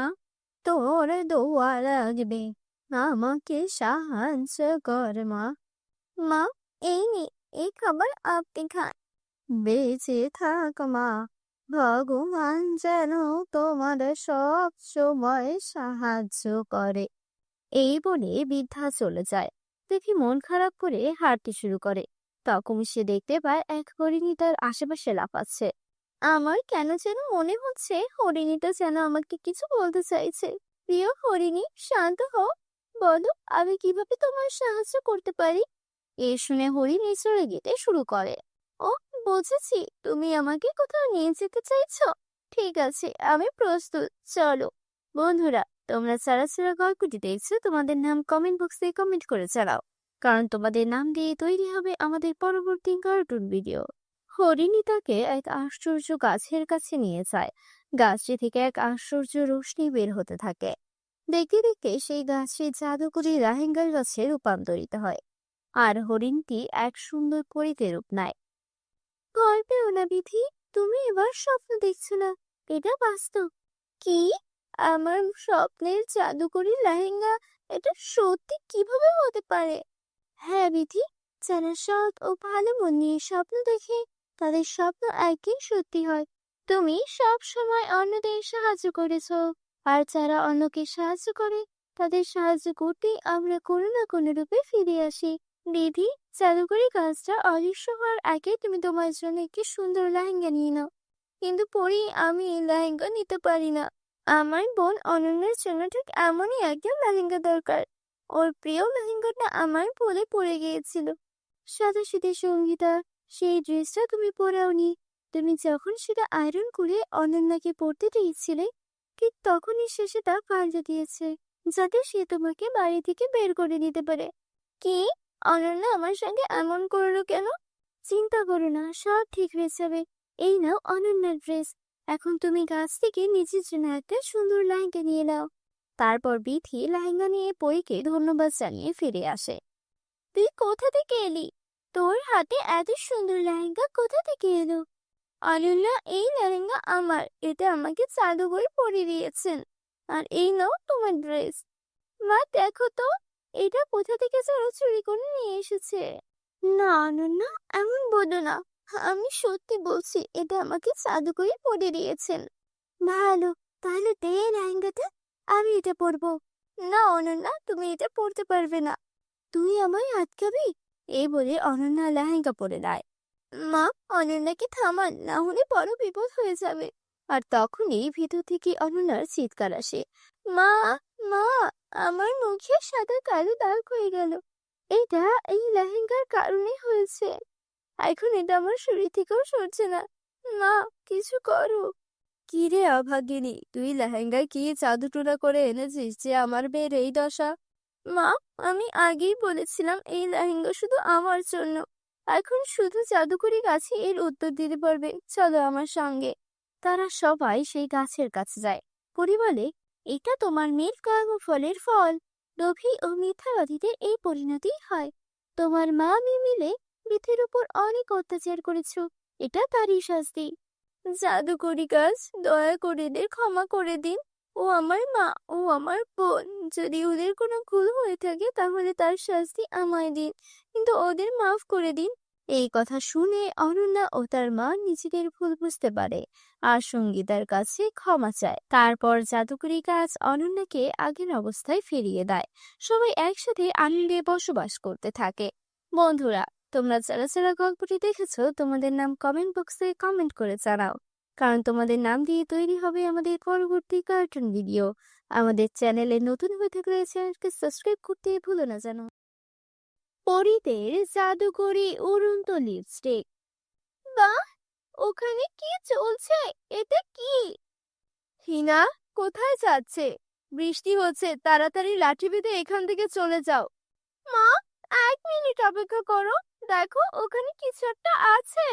তোর দোয়া লাগবে, আমাকে সাহায্য কর মা। মা, এই নে, এই খাবার আপনি খান। বেঁচে থাক মা, ভগবান যেন তোমার সব সময় সাহায্য করে। এই বলে বৃদ্ধা চলে যায়। দেখি মন খারাপ করে হাঁটতে শুরু করে। তখন সে দেখতে পায় এক হরিণী তার আশেপাশে লাফাচ্ছে। আমার কেন যেন মনে হচ্ছে হরিণীটা যেন আমাকে কিছু বলতে চাইছে। প্রিয় হরিণী, শান্ত হও, বলো আমি কিভাবে তোমার সাহায্য করতে পারি। এ শুনে হরিণী চলে যেতে শুরু করে। ও, বুঝেছি, তুমি আমাকে কোথাও নিয়ে যেতে চাইছো। ঠিক আছে, আমি প্রস্তুত, চলো। বন্ধুরা, তোমরা যারা যারা গল্পটি দেখছো, তোমাদের নাম কমেন্ট বক্সে কমেন্ট করে জানাও, কারণ তোমাদের নাম দিয়ে তৈরি হবে আমাদের পরবর্তী কার্টুন ভিডিও। হরিণী তাকে এক আশ্চর্য গাছের কাছে নিয়ে যায়। গাছটি থেকে এক আশ্চর্য রোশনি বের হতে থাকে। দেখতে দেখতে সেই গাছটি জাদুকরি রাহেঙ্গার গাছে রূপান্তরিত হয়, আর হরিণটি এক সুন্দর পরীতে রূপ নেয়। ভয় পেও না বিধি, তুমি এবার স্বপ্ন দেখছো না, এটা বাস্তব। কি? আমার স্বপ্নের জাদুকরি লেহেঙ্গা, এটা সত্যি কিভাবে হতে পারে? হ্যাঁ বিধি, যারা সৎ ও ভালো মন নিয়ে স্বপ্ন দেখে, তাদের স্বপ্ন একই সত্যি হয়। তুমি সব সময় অন্যদের সাহায্য করেছো, আর যারা অন্যকে সাহায্য করে, তাদের সাহায্য করতেই আমরা কোনো না কোনো রূপে ফিরে আসি। বিধি, জাদুকরি কাজটা অদৃশ্য হওয়ার আগে তুমি তোমার জন্য একটি সুন্দর লেহেঙ্গা নিয়ে নাও। কিন্তু পরি, আমি এই লেহেঙ্গা নিতে পারি না। আমার বোন অনন্যার জন্য ঠিক এমনই একটা লেহেঙ্গা দরকার। ওর প্রিয় লেহেঙ্গাটা আমার ভুলে পড়ে গিয়েছিল। সাদাসিধে সঙ্গীতা, সেই ড্রেসটা তুমি পরাওনি। তুমি যখন সেটা আয়রন করে অনন্যাকে পরতে দিয়েছিলে, ঠিক তখনই সে সেটা পাল্টে দিয়েছে, যাতে সে তোমাকে বাড়ি থেকে বের করে দিতে পারে। কি? অনন্যা আমার সঙ্গে এমন করলো কেন? চিন্তা করো না, সব ঠিক হয়ে যাবে। এই নাও অনন্যার ড্রেস। এখন তুমি গাছ থেকে নিজের জন্য একটা সুন্দর লেহেঙ্গা নিয়ে নাও। তারপর বিথি লেহেঙ্গা নিয়ে পরীকে ধন্যবাদ জানিয়ে ফিরে আসে। তুই কোথা থেকে এলি? তোর হাতে এত সুন্দর লেহেঙ্গা কোথা থেকে এলো? অনন্যা, এই লেহেঙ্গা আমার, এটা আমাকে জাদুকর পরিয়ে দিয়েছেন। আর এই নাও তোমার ড্রেস। মা, দেখো তো, এটা কোথা থেকে যেন চুরি করে নিয়ে এসেছে। না অনন্যা, এমন বলো না, আমি সত্যি বলছি, এটা আমাকে জাদুকরই পরিয়ে দিয়েছেন। ভালো, তাহলে দে এই লেহেঙ্গাটা, আমি এটা পরবো। না অনন্যা, তুমি এটা পরতে পারবে না। তুই আমায় আটকাবি? এই বলে অনন্যা লেহেঙ্গা পরে দেয়। মা, অনন্যাকে থামান, না হলে বড় বিপদ হয়ে যাবে। আর তখনই ভিতর থেকে অনন্যার চিৎকার আসে। মা, মা, আমার মুখে সাদা কালো দাগ হয়ে গেল। এটা এই লেহেঙ্গার কারণে হয়েছে। এখন এটা আমার শরীর থেকেও সরছে না। মা, কিছু করো। কি রে অভাগিনী, তুই লেহেঙ্গায় কি জাদুটোনা করে এনেছিস যে আমার মেয়ের এই দশা? মা, আমি আগেই বলেছিলাম এই লেহেঙ্গা শুধু আমার জন্য। এখন শুধু জাদুকরি গাছই এর উত্তর দিতে পারবে। চলো আমার সঙ্গে। তারা সবাই সেই গাছের কাছে যায়। পরি বলে, এটা তোমার মেয়ের কর্মফলের ফল। লোভী ও মিথ্যাবাদীদের এই পরিণতি হয়। তোমার মা আমি মিলে পৃথিবীর উপর অনেক অত্যাচার করেছো, এটা তারই শাস্তি। জাদুকরি গাছ, দয়া করে এদের ক্ষমা করে দিন। ও আমার মা, ও আমার বোন। যদি ওদের কোনো ভুল হয়ে থাকে তাহলে তার শাস্তি আমায় দিন, কিন্তু ওদের মাফ করে দিন। এই কথা শুনে অনন্যা ও তার মা নিজেদের ভুল বুঝতে পারে আর সঙ্গীতার কাছে ক্ষমা চায়। তারপর জাদুকরি গাছ অনন্যাকে আগের অবস্থায় ফিরিয়ে দেয়। সবাই একসাথে আনন্দে বসবাস করতে থাকে। বন্ধুরা, তোমরা যারা যারা গল্পটি দেখেছো তোমাদের নাম কমেন্ট বক্সে কমেন্ট করে জানাও, কারণ তোমাদের নাম দিয়ে তৈরি হবে আমাদের পরবর্তী কার্টুন ভিডিও। আমাদের চ্যানেলে নতুন হয়ে থাকলে চ্যানেলকে সাবস্ক্রাইব করতে ভুলো না যেন। পরীদের জাদুকরি উড়ন্ত লিপস্টিক। বাহ, ওখানে কি চলছে? এটা কি? হিনা, কোথায় যাচ্ছে? বৃষ্টি হচ্ছে, তাড়াতাড়ি লাঠি বেঁধে এখান থেকে চলে যাও। মা, 1 মিনিট অপেক্ষা করো, দেখো ওখানে কিছু একটা আছে।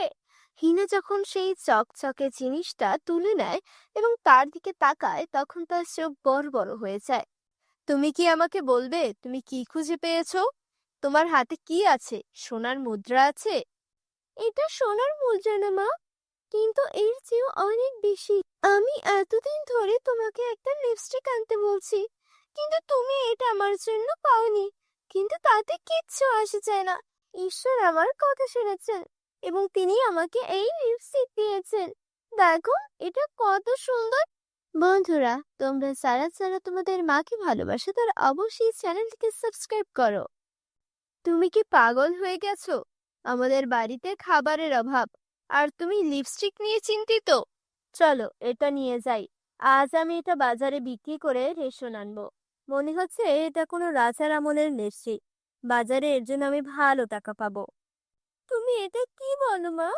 হিনা যখন সেই চকচকে জিনিসটা তুলে নেয় এবং তার দিকে তাকায়, তখন তার চোখ বড় বড় হয়ে যায়। তুমি কি আমাকে বলবে তুমি কি খুঁজে পেয়েছো? তোমার হাতে কি আছে? সোনার মুদ্রা আছে? এটা সোনার মুদ্রা না মা, কিন্তু এর চেয়েও অনেক বেশি। আমি এতদিন ধরে তোমাকে একটা লিপস্টিক আনতে বলছি, কিন্তু তুমি এটা আমার জন্য পাওনি। কিন্তু তাতে কিচ্ছু আসে যায় না। ঈশ্বর আমার কথা শুনেছেন এবং তিনি আমাকে এই লিপস্টিক দিয়েছেন। দেখো, এটা কত সুন্দর। বন্ধুরা, তোমরা যারা যারা তোমাদের মাকে ভালোবাসো তারা অবশ্যই চ্যানেলটিকে সাবস্ক্রাইব করো। তুমি কি পাগল হয়ে গেছো? আমাদের বাড়িতে খাবারের অভাব, আর তুমি লিপস্টিক নিয়ে চিন্তিত? চলো এটা নিয়ে যাই। আজ আমি এটা বাজারে বিক্রি করে রেশন আনবো। মনে হচ্ছে এটা কোনো রাজার আমলের লিপস্টিক। বাজারে এর জন্য আমি ভালো টাকা পাবো। তুমি এটা কি বলো মা?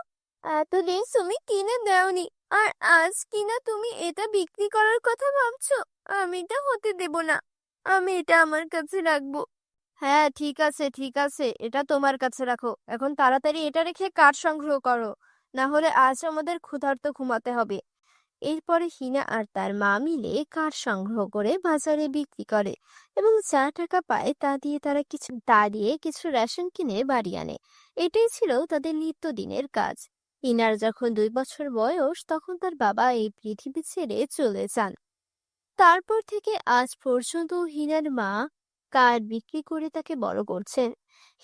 এতদিন তুমি কিনে দাওনি, আর আজ কিনা তুমি এটা বিক্রি করার কথা ভাবছো? আমি এটা হতে দেব না। আমি এটা আমার কাছে রাখবো। হ্যাঁ, ঠিক আছে ঠিক আছে, এটা তোমার কাছে রাখো। এখন তাড়াতাড়ি এটা রেখে কাঠ সংগ্রহ করো, না হলে আজ আমাদের ক্ষুধার্ত ঘুমাতে হবে। এরপরে হিনা আর তার মা মিলে কাঠ সংগ্রহ করে বাজারে বিক্রি করে এবং যা টাকা পায় তা দিয়ে কিছু রেশন কিনে বাড়ি আনে। এটাই ছিল তাদের নিত্যদিনের কাজ। হিনার যখন 2 বছর বয়স, তখন তার বাবা এই পৃথিবী ছেড়ে চলে যান। তারপর থেকে আজ পর্যন্ত হিনার মা কাঠ বিক্রি করে তাকে বড় করছেন।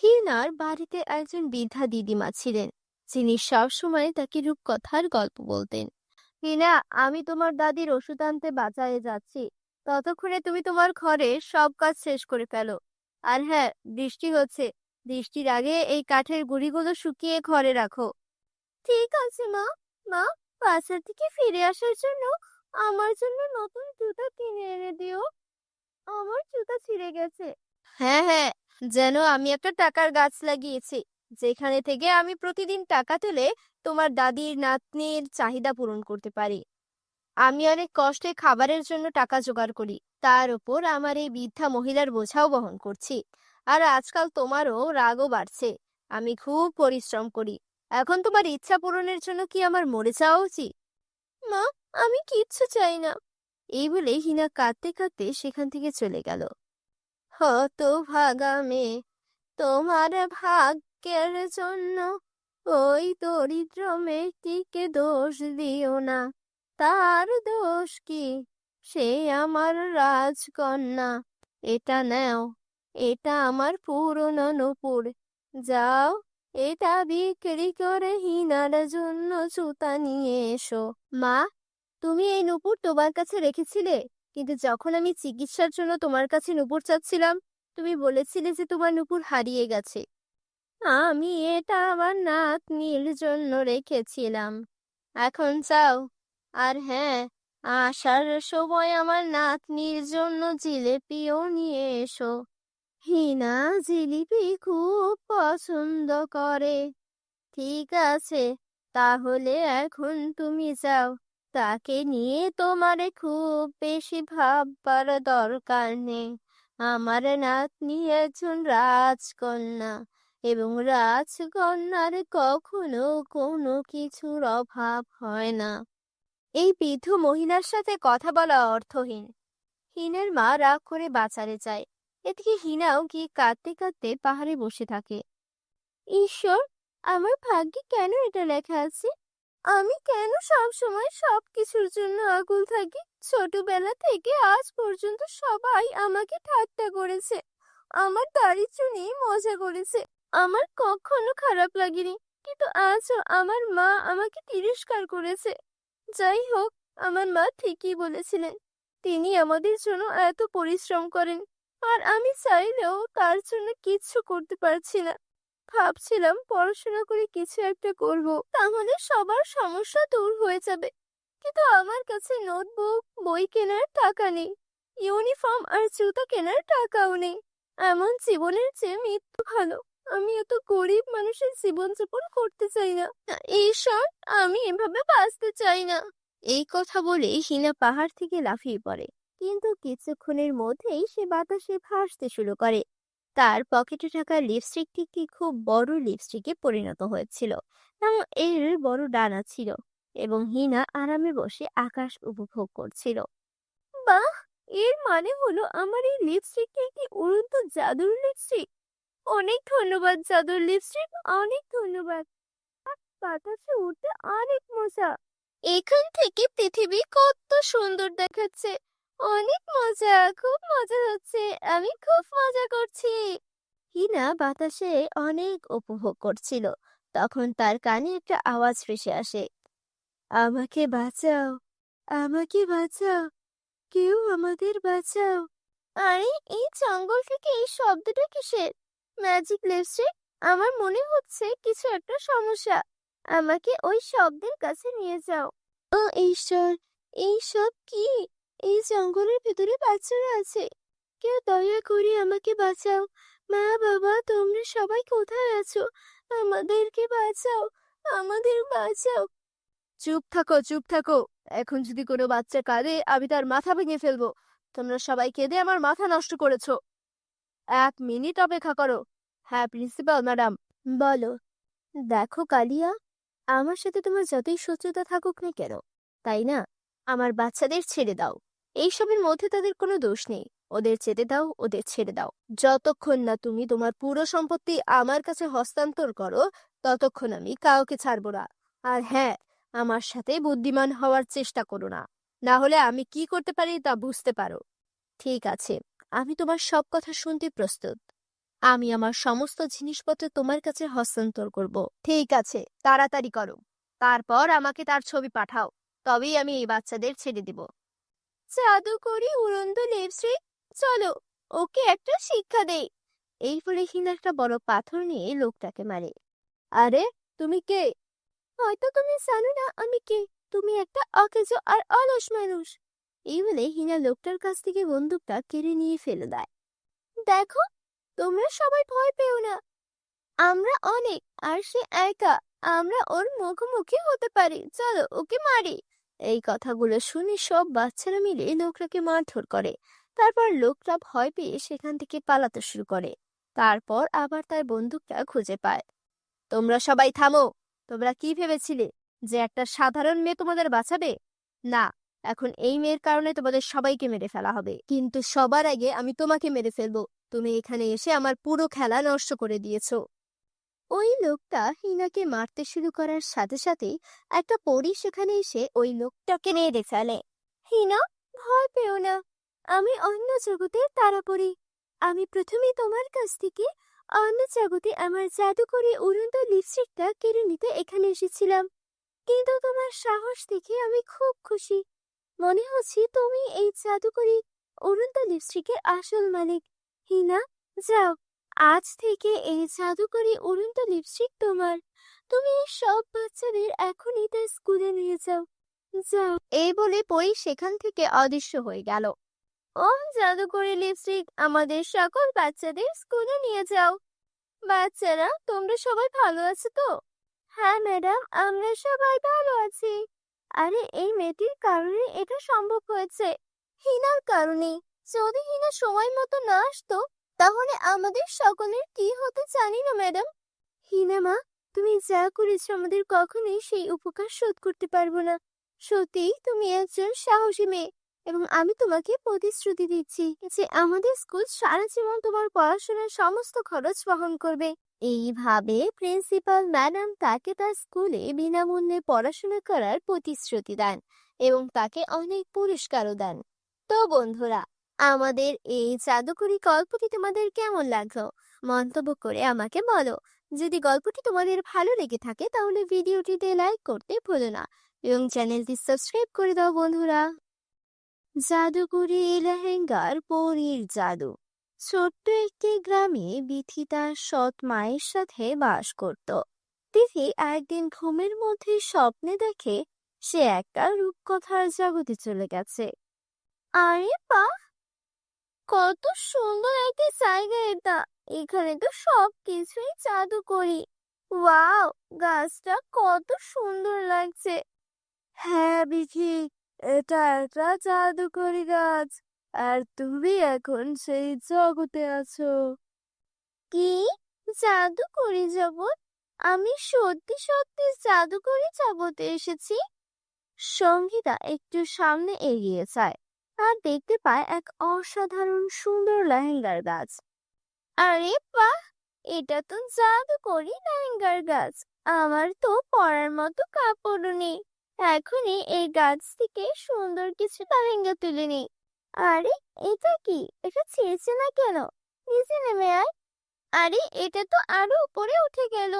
হিনার বাড়িতে একজন বৃদ্ধা দিদিমা ছিলেন, যিনি সবসময় তাকে রূপকথার গল্প বলতেন। হিনা, আমি তোমার দাদির ওষুধ আনতে বাজারে যাচ্ছি। ততক্ষণে তুমি তোমার ঘরে সব কাজ শেষ করে ফেলো। আর হ্যাঁ, বৃষ্টি হচ্ছে, বৃষ্টির আগে এই কাঠের গুঁড়িগুলো শুকিয়ে ঘরে রাখো। ঠিক আছে মা। মা, বাজার থেকে ফিরে আসার জন্য আমার জন্য নতুন জুতা কিনে এনে দিও। আমার জুতা ছিঁড়ে গেছে। হ্যাঁ হ্যাঁ, যেন আমি একটা টাকার গাছ লাগিয়েছি, যেখানে থেকে আমি প্রতিদিন টাকা তুলে তোমার দাদির নাতনির চাহিদা পূরণ করতে পারি। আমি অনেক কষ্টে খাবারের জন্য টাকা জোগাড় করি, তার উপর আমার এই বৃদ্ধা মহিলার বোঝাও বহন করছি। আর আজকাল তোমারও রাগও বাড়ছে। আমি খুব পরিশ্রম করি। এখন তোমার ইচ্ছা পূরণের জন্য কি আমার মরে যাওয়া উচিত? মা, আমি কিচ্ছু চাই না। এই বলে হিনা কাঁদতে কাঁদতে সেখান থেকে চলে গেল। হতভাগা মেয়ে, তোমার ভাগ্যের জন্য ওই দরিদ্র মেয়েটিকে দোষ দিও না। তার দোষ কি? সে আমার রাজকন্যা। এটা নাও, এটা আমার পুরনো নূপুর। যাও, এটা বিক্রি করে হিনার জন্য জুতা নিয়ে এসো। মা, তুমি এই নূপুর তোমার কাছে রেখেছিলে, কিন্তু যখন আমি চিকিৎসার জন্য তোমার কাছে নূপুর চাচ্ছিলাম, তুমি বলেছিলে যে তোমার নূপুর হারিয়ে গেছে। আমি এটা আমার নাতনির জন্য রেখেছিলাম। এখন যাও, আর হ্যাঁ, আসার সময় আমার নাতনির জন্য জিলেপিও নিয়ে এসো। হিনা জিলিপি খুব পছন্দ করে। ঠিক আছে, তাহলে এখন তুমি যাও, তাকে নিয়ে তোমারে খুব বেশি ভাববার দরকার নেই। আমার নাতনি একজন রাজকন্যা, এবং রাজকন্যার কখনো কোনো কিছুর অভাব হয় না। এই বৃদ্ধ মহিলার সাথে কথা বলা অর্থহীন। হিনার মা রাগ করে বাঁচাতে চায়। এদিকে হিনাও গিয়ে কাঁদতে কাঁদতে পাহাড়ে বসে থাকে। ঈশ্বর, আমার ভাগ্যে কেন এটা লেখা আছে? আমি কেন সব সময় সবকিছুর জন্য আকুল থাকি? ছোটবেলা থেকে আজ পর্যন্ত সবাই আমাকে ঠাট্টা করেছে, আমার দারিদ্র্য নিয়ে মজা করেছে, আমার কখনো খারাপ লাগেনি। কিন্তু আজও আমার মা আমাকে তিরস্কার করেছে। যাই হোক, আমার মা ঠিকই বলেছিলেন। তিনি আমাদের জন্য এত পরিশ্রম করেন, আর আমি চাইলেও তার জন্য কিচ্ছু করতে পারছি না। ভাবছিলাম পড়াশোনা করে কিছু একটা করব, তাহলে সবার সমস্যা দূর হয়ে যাবে। কিন্তু আমার কাছে নোটবুক, বই কেনার টাকা নেই, ইউনিফর্ম আর জুতা কেনার টাকাও নেই। এমন জীবনের চেয়ে মৃত্যু ভালো। আমি এত গরিব মানুষের জীবনযাপন করতে চাই না। ঈশ্বর, আমি এভাবে বাঁচতে চাই না। এই কথা বলে হিনা পাহাড় থেকে লাফিয়ে পড়ে, কিন্তু কিছুক্ষণের মধ্যেই সে বাতাসে ভাসতে শুরু করে। তার পকেটে থাকা লিপস্টিকটি খুব বড় লিপস্টিকে পরিণত হয়েছিল, এবং এর বড় ডানা ছিল, এবং হিনা আরামে বসে আকাশ উপভোগ করছিল। বাহ! এর মানে হলো আমার এই লিপস্টিকটি একটি উড়ন্ত জাদুর লিপস্টিক। অনেক ধন্যবাদ জাদুর লিপস্টিক, অনেক ধন্যবাদ। বাতাসে উঠতে অনেক মজা। এখান থেকে পৃথিবী কত সুন্দর দেখাচ্ছে। অনেক মজা, খুব মজা হচ্ছে। আমি খুব মজা করছি। হিনা বাতাসে অনেক উপভোগ করছিল। তখন তার কানে একটা আওয়াজ ভেসে আসে, আমাকে বাঁচাও, আমাকে বাঁচাও, কেউ আমাদের বাঁচাও। আরে, এই জঙ্গল থেকে এই শব্দটা কিসের? ম্যাজিক লিপস্টিক, আমার মনে হচ্ছে কিছু একটা সমস্যা। আমাকে ওই শব্দের কাছে নিয়ে যাও। ও ঈশ্বর, এই সব কি? এই জঙ্গলের ভেতরে বাচ্চারা আছে। কেউ দয়া করে আমাকে বাঁচাও। মা, বাবা, তোমরা সবাই কোথায় আছো? আমাদেরকে বাঁচাও, আমাদের বাঁচাও। চুপ থাকো, চুপ থাকো। এখন যদি কোনো বাচ্চা কাঁদে, আমি তার মাথা ভেঙে ফেলবো। তোমরা সবাই কেঁদে আমার মাথা নষ্ট করেছো। 1 মিনিট অপেক্ষা করো। হ্যাঁ, প্রিন্সিপাল ম্যাডাম। বলো। দেখো কালিয়া, আমার সাথে তোমার যতই শত্রুতা থাকুক না কেন, তাই না, আমার বাচ্চাদের ছেড়ে দাও। এইসবের মধ্যে তাদের কোনো দোষ নেই। ওদের যেতে দাও, ওদের ছেড়ে দাও। যতক্ষণ না তুমি তোমার পুরো সম্পত্তি আমার কাছে হস্তান্তর করো, ততক্ষণ আমি কাউকে ছাড়বো না। আর হ্যাঁ, আমার সাথে বুদ্ধিমান হওয়ার চেষ্টা করো না, না হলে আমি কি করতে পারি তা বুঝতে পারো। ঠিক আছে, আমি তোমার সব কথা শুনতে প্রস্তুত। আমি আমার সমস্ত জিনিসপত্র তোমার কাছে হস্তান্তর করব। ঠিক আছে, তাড়াতাড়ি করো। তারপর আমাকে তার ছবি পাঠাও, তবেই আমি এই বাচ্চাদের ছেড়ে দিব। জাদুকরি উড়ন্ত লিপস্টিক, চলো ওকে একটা শিক্ষা দেই। এই বলে হিনা একটা বড় পাথর নিয়ে লোকটাকে মারে। আরে, তুমি কে? হয়তো তুমি জানো না আমি কে। তুমি একটা অকেজো আর অলস মানুষ। এই বলে হিনা লোকটার কাছ থেকে বন্দুকটা কেড়ে নিয়ে ফেলে দেয়। দেখো, তোমরা সবাই ভয় পেও না। আমরা অনেক, আর সে একা। আমরা ওর মুখোমুখি হতে পারি। চলো ওকে মারি। এই কথাগুলো শুনে সব বাচ্চারা মিলে লোকটাকে মারধর করে। তারপর লোকটা ভয় পেয়ে সেখান থেকে পালাতে শুরু করে। তারপর আবার তার বন্দুকটা খুঁজে পায়। তোমরা সবাই থামো। তোমরা কি ভেবেছিলে যে একটা সাধারণ মেয়ে তোমাদের বাঁচাবে? না, এখন এই মেয়ের কারণে তোমাদের সবাইকে মেরে ফেলা হবে। কিন্তু সবার আগে আমি তোমাকে মেরে ফেলবো। তুমি এখানে এসে আমার পুরো খেলা নষ্ট করে দিয়েছো। ওই লোকটা হিনাকে মারতে শুরু করার সাথে সাথেই একটা পরী সেখানে এসে ওই লোকটাকে মেরে ফেলে। হিনা, ভয় পেও না। আমি অন্য জগতের তারাপরি। আমি প্রথমে তোমার কাছ থেকে অন্য জগতে আমার জাদুকরি উড়ন্ত লিপস্টিকটা কেড়ে নিতে এখানে এসেছিলাম। কিন্তু তোমার সাহস দেখে আমি খুব খুশি। মনে হচ্ছে তুমি এই জাদুকরি উড়ন্ত লিপস্টিকের আসল মালিক। হিনা, যাও, আজ থেকে এই জাদুকরি উড়ন্ত লিপস্টিক তোমার। তুমি এই সব বাচ্চাদের এখনই তার স্কুলে নিয়ে যাও। যাও। এই বলে পরি সেখান থেকে অদৃশ্য হয়ে গেল। ও জাদুকরি লিপস্টিক, আমাদের সকল বাচ্চাদের স্কুলে নিয়ে যাও। বাচ্চারা, তোমরা সবাই ভালো আছো তো? হ্যাঁ ম্যাডাম, আমরা সবাই ভালো আছি। আরে এই মেয়েটির কারণে এটা সম্ভব হয়েছে, হিনার কারণে। যদি হিনা সময় মতো না আসতো তাহলে আমাদের সকলের কি হতো জানি না ম্যাডাম। হিনা মা, তুমি যা করেছো আমাদের কখনোই সেই উপকার শোধ করতে পারবো না। সত্যিই তুমি একজন সাহসী মেয়ে, এবং আমি তোমাকে প্রতিশ্রুতি দিচ্ছি যে আমাদের স্কুল সারা জীবন তোমার পড়াশোনার সমস্ত খরচ বহন করবে। এইভাবে প্রিন্সিপাল ম্যাডাম তাকে তার স্কুলে বিনামূল্যে পড়াশোনা করার প্রতিশ্রুতি দেন এবং তাকে অনেক পুরস্কারও দেন। তো বন্ধুরা, আমাদের এই জাদুকরি গল্পটি তোমাদের কেমন লাগলো মন্তব্য করে আমাকে বলো। যদি গল্পটি তোমাদের ভালো লেগে থাকে তাহলে ভিডিওটিতে লাইক করতে ভুলো না এবং চ্যানেলটি সাবস্ক্রাইব করে দাও বন্ধুরা। জাদুকরি লেহেঙ্গার পরীর জাদু। ছোট্ট একটি গ্রামে বিথি তার সৎ মায়ের সাথে বাস করত। তিথি একদিন ঘুমের মধ্যে স্বপ্নে দেখে সে একটা রূপকথার জগতে চলে গেছে। আরে বাহ, কত সুন্দর একটা জায়গা এটা! এখানে তো সবকিছুই জাদুকরি। ওয়াও, গাছটা কত সুন্দর লাগছে। হ্যাঁ বিথি, এটা একটা জাদুকরি গাছ, আর তুমি এখন সেই জগতে আছো। কি? জাদুকরি জগৎ? আমি সত্যি সত্যি জাদুকরি জগতে এসেছি। সঙ্গীতা একটু সামনে এগিয়ে যায় আর দেখতে পায় এক অসাধারণ সুন্দর লেহেঙ্গার গাছ। আরে বাহ, এটা তো জাদুকরি লেহেঙ্গার গাছ। আমার তো পরার মতো কাপড়ও নেই, এখনই এই গাছ থেকে সুন্দর কিছু লেহেঙ্গা তুলে নেই। আরে এটা কি? এটা ছিঁড়ছে না কেন? নিচে নেমে আয়। আরে এটা তো আরো উপরে উঠে গেল।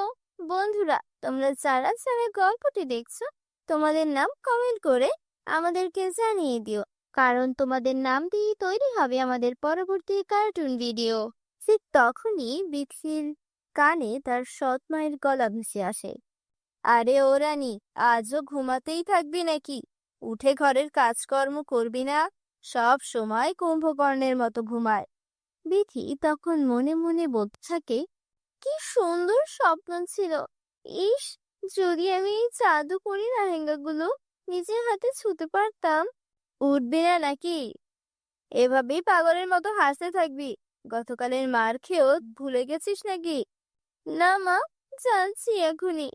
বন্ধুরা, তোমরা যারা যারা গল্পটি দেখছো, তোমাদের নাম কমেন্ট করে আমাদেরকে জানিয়ে দিও, কারণ তোমাদের নাম দিয়ে তৈরি হবে আমাদের পরবর্তী কার্টুন ভিডিও। ঠিক তখনই বিথির কানে তার সৎ মায়ের গলা ভেসে আসে। আরে ও রানী, আজও ঘুমাতেই থাকবি নাকি? উঠে ঘরের কাজকর্ম করবি না? সব সময় কুম্ভকর্ণের মতো ঘুমায়। বিথি তখন মনে মনে বলতে থাকে, কি সুন্দর স্বপ্ন ছিল। ইস, যদি আমি এই জাদুকরি লেহেঙ্গাগুলো নিজের হাতে ছুঁতে পারতাম। উঠবি না নাকি? এভাবেই পাগলের মতো হাসতে থাকবি? গতকালের মার খেয়েও ভুলে গেছিস নাকি? না মা, জানছি এখনই।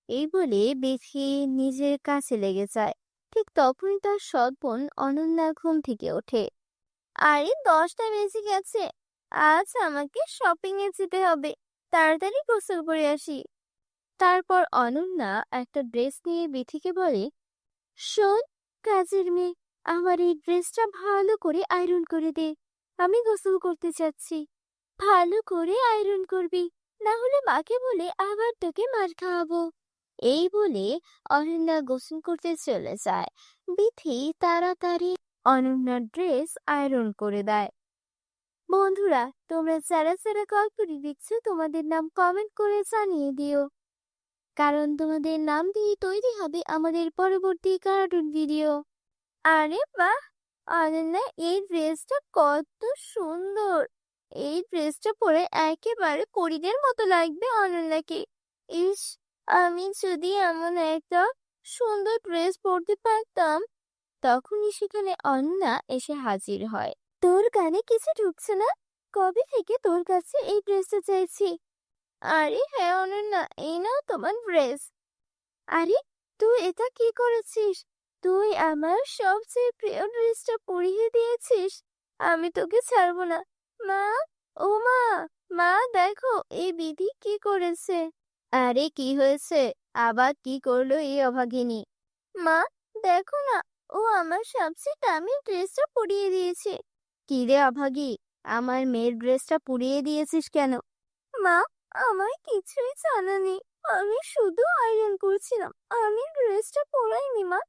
এই বলে বিথি নিজের কাছে লেগে যায়। ঠিক তখনই তার সৎ বোন অনন্যা ঘুম থেকে ওঠে। আরে 10টা বেজে গেছে, আজ আমাকে শপিং এ যেতে হবে, তাড়াতাড়ি গোসল করে আসি। তারপর অনন্যা একটা ড্রেস নিয়ে বিথিকে বলে, শোন কাজের মেয়ে, আমার এই ড্রেসটা ভালো করে আয়রন করে দে, আমি গোসল করতে চাচ্ছি। ভালো করে আয়রন করবি, না হলে মাকে বলে আবার তোকে মার খাওয়াবো। এই বলে অনন্যা গোসল করতে চলে যায়। বিথি তাড়াতাড়ি অনন্যার ড্রেস আয়রন করে দেয়। বন্ধুরা, তোমরা যারা যারা গল্পটি দেখছো তোমাদের নাম কমেন্ট করে জানিয়ে দিও, কারণ তোমাদের নাম দিয়ে তৈরি হবে আমাদের পরবর্তী কার্টুন ভিডিও। আরে বাহ, অনন্যা এই ড্রেসটা কত সুন্দর! এই ড্রেসটা পরে একেবারে পরীদের মতো লাগবে অনন্যাকে। ইস, আমি যদি এমন একটা সুন্দর ড্রেস পরতে পারতাম। তখনই সেখানে অনন্যা এসে হাজির হয়। তোর কানে কিছু ঢুকছে না? কবে থেকে তোর কাছে এই ড্রেসটা চাইছি। আরে হ্যাঁ অনন্যা, এই নাও তোমার ড্রেস। আরে তুই এটা কি করেছিস? তুই আমার সবচেয়ে প্রিয় ড্রেসটা পরিয়ে দিয়েছিস। আমি তোকে ছাড়বো না। মা, ও মা, মা দেখো এই বিধি কি করেছে। আরে কি হয়েছে? আবার কি করলো এই অভাগিনী? মা দেখো না, ও আমার সবচেয়ে দামি ড্রেসটা পরিয়ে দিয়েছে। কি রে অভাগী, আমার মেয়ের ড্রেসটা পুড়িয়ে দিয়েছিস কেন? মা, আমার কিছুই জানা নেই, আমি শুধু আয়রন করছিলাম, আমি ড্রেসটা পরাইনি মা।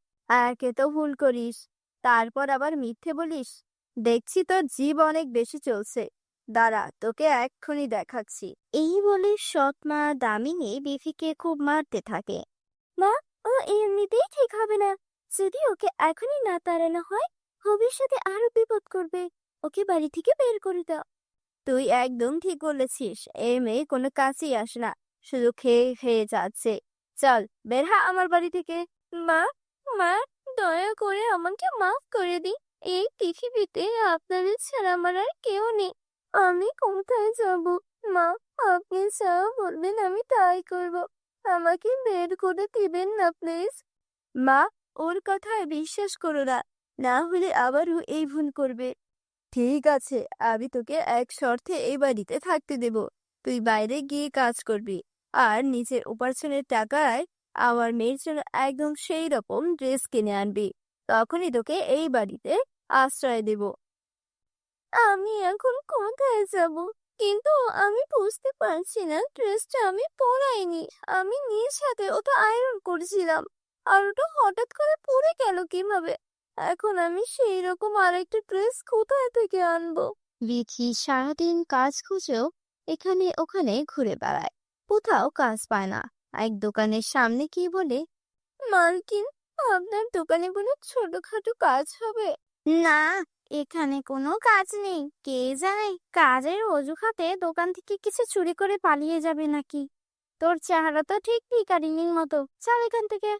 একে তো ভুল করিস, তারপর আবার মিথ্যে বলিস। দেখছি তোর জিভ অনেক বেশি চলছে, দাঁড়া তোকে এক্ষুনি দেখাচ্ছি। এই বলে সৎ মা দামিনী বিথিকে খুব মারতে থাকে। মা, ও এমনিতেই ঠিক হবে না, যদি ওকে এখনই না তাড়ানো হয় ভবিষ্যতে আরো বিপদ করবে। ওকে বাড়ি থেকে বের করে দাও। তুই একদম ঠিক বলেছিস, এই মেয়ে কোনো কাজই আসে না, শুধু খেয়ে খেয়ে যাচ্ছে। চল বের হ আমার বাড়ি থেকে। মা, মা, দয়া করে আমাকে মাফ করে দিন। এই পৃথিবীতে আপনাদের ছাড়া আমার আর কেউ নেই। আমি কোথায় যাব? মা, আপনি যা বলবেন আমি তাই করব। আমাকে বের করে দিবেন না প্লিজ। মা, ওর কথায় বিশ্বাস করো না, না হলে আবারও এই ভুল করবে। ঠিক আছে, আমি তোকে এক শর্তে এই বাড়িতে থাকতে দেব। তুই বাইরে গিয়ে কাজ করবি, আর নিজের উপার্জনের টাকায় আমার মেয়ের জন্য একদম সেই রকম ড্রেস কিনে আনবি। তখনই তোকে এই বাড়িতে আশ্রয় দেব। আমি এখন কোথায় যাব? কিন্তু আমি বুঝতে পারছি না, ড্রেসটা আমি পরাইনি। আমি নিজ হাতে ওটা আয়রন করেছিলাম, আর ওটা হঠাৎ করে পরে গেল কিভাবে? এখন আমি সেই রকম আরেকটা ড্রেস কোথায় থেকে আনবো? বিথি সারাদিন কাজ খুঁজেও এখানে ওখানে ঘুরে বেড়ায়, কোথাও কাজ পায় না। এক দোকানের সামনে গিয়ে বলে, মালকিন, আপনার দোকানে কোনো ছোটখাটো কাজ হবে? না, এখানে কোনো কাজ নেই। কে জানে কাজের অজুহাতে দোকান থেকে কিছু চুরি করে পালিয়ে যাবে নাকি। তোর চেহারা তো ঠিক ভিখারিনীর মতো, চল এখান থেকে।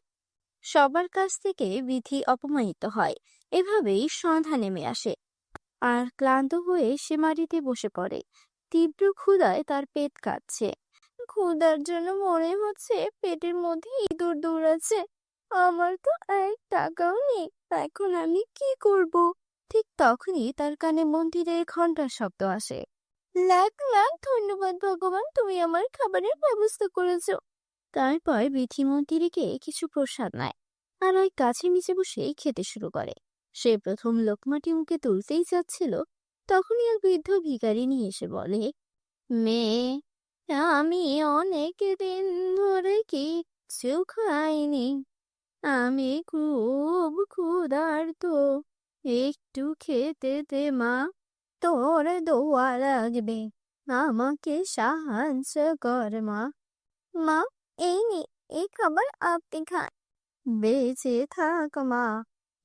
সবার কাছ থেকে বিধি অপমানিত হয়। এভাবেই সন্ধ্যা নেমে আসে, আর ক্লান্ত হয়ে সে মাটিতে বসে পড়ে। তীব্র ক্ষুধায় তার পেট কাঁপছে। ক্ষুধার জন্য মনে হচ্ছে পেটের মধ্যে ইঁদুর দৌড়াচ্ছে। আমার তো এক টাকাও নেই, এখন আমি কি করব? ঠিক তখনই তার কানে মন্দিরের ঘন্টার শব্দ আসে। লাখ লাখ ধন্যবাদ ভগবান, তুমি আমার খাবারের ব্যবস্থা করেছো। তারপর বিথি মন্দিরকে কিছু প্রসাদ নেয়, আর ওই গাছের নিচে বসে খেতে শুরু করে। সে প্রথম লোকমাটি মুখে তুলতেই যাচ্ছিল, তখনই এক বৃদ্ধ ভিখারিনী এসে বলে, মেয়ে, আমি অনেক দিন ধরে কিচ্ছু খাইনি। আমি খুব ক্ষুধার্ত, একটু খেতে দে মা, তোর দোয়া লাগবে, আমাকে সাহায্য কর মা। মা, এই নে, এই খাবার আপনি খান। বেঁচে থাক মা,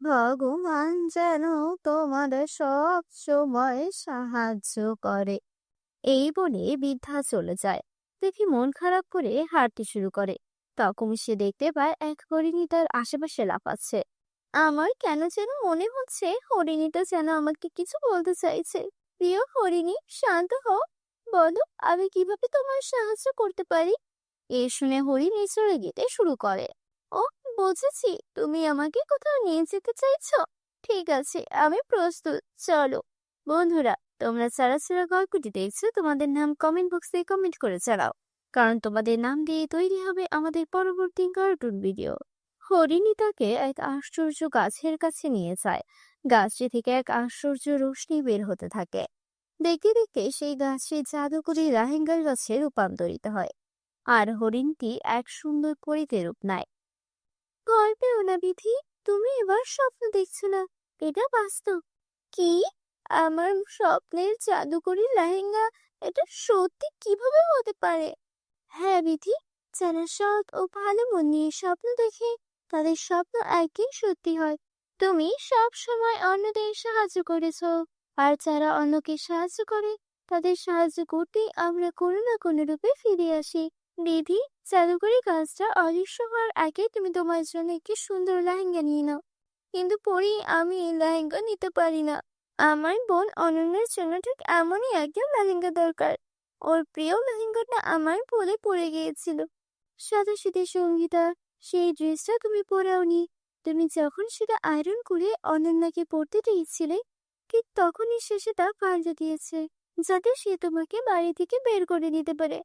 ভগবান যেন তোমার সব সময় সাহায্য করে। এই বলে বৃদ্ধা চলে যায়। দেখি মন খারাপ করে হাঁটতে শুরু করে। তখন সে দেখতে পায় এক হরিণী তার আশেপাশে লাফাচ্ছে। আমার কেন যেন মনে হচ্ছে হরিণীটা যেন আমাকে কিছু বলতে চাইছে। প্রিয় হরিণী, শান্ত হও, বলো আমি কিভাবে তোমার সাহায্য করতে পারি। এ শুনে হরিণী চলে যেতে শুরু করে। ও, বুঝেছি, তুমি আমাকে কোথাও নিয়ে যেতে চাইছো। ঠিক আছে, আমি প্রস্তুত, চলো। বন্ধুরা, তোমরা যারা যারা গল্পটি দেখছো, তোমাদের নাম কমেন্ট বক্সে কমেন্ট করে জানাও, কারণ তোমাদের নাম দিয়ে তৈরি হবে আমাদের পরবর্তী কার্টুন ভিডিও। হরিণী তাকে এক আশ্চর্য গাছের কাছে নিয়ে যায়। গাছটি থেকে এক আশ্চর্য রোশনি বের হতে থাকে। দেখতে দেখতে সেই গাছটি জাদুকরি রাহেঙ্গার গাছে রূপান্তরিত হয়, আর হরিণটি এক সুন্দর পরীতে রূপ নেয়। গল্পেও না বিধি, তুমি এবার স্বপ্ন দেখছো না, এটা বাস্তব। কি? আমার স্বপ্নের জাদুকরি লেহেঙ্গা, এটা সত্যি কিভাবে হতে পারে? হ্যাঁ বিধি, যারা সৎ ও ভালো মন নিয়ে স্বপ্ন দেখে, তাদের স্বপ্ন একই সত্যি হয়। তুমি সব সময় অন্যদের সাহায্য করেছো, আর যারা অন্যকে সাহায্য করে, তাদের সাহায্য করতেই আমরা কোনো না কোনো রূপে ফিরে আসি। বিধি, জাদুকরি কাজটা অদৃশ্য হওয়ার আগে তুমি তোমার জন্য একটি সুন্দর লেহেঙ্গা নিয়ে নাও। কিন্তু পরি, আমি এই লেহেঙ্গা নিতে পারি না। আমার বোন অনন্যার জন্য ঠিক এমনই একটা লেহেঙ্গা দরকার। ওর প্রিয় লেহেঙ্গাটা আমার ভুলে পড়ে গিয়েছিল। সাদাসিধে সঙ্গীতা, সেই ড্রেসটা তুমি পরাওনি। তুমি যখন সেটা আয়রন করে অনন্যাকে পরতে দিয়েছিলে, ঠিক তখনই সে সেটা পাল্টে দিয়েছে, যাতে সে তোমাকে বাড়ি থেকে বের করে দিতে পারে।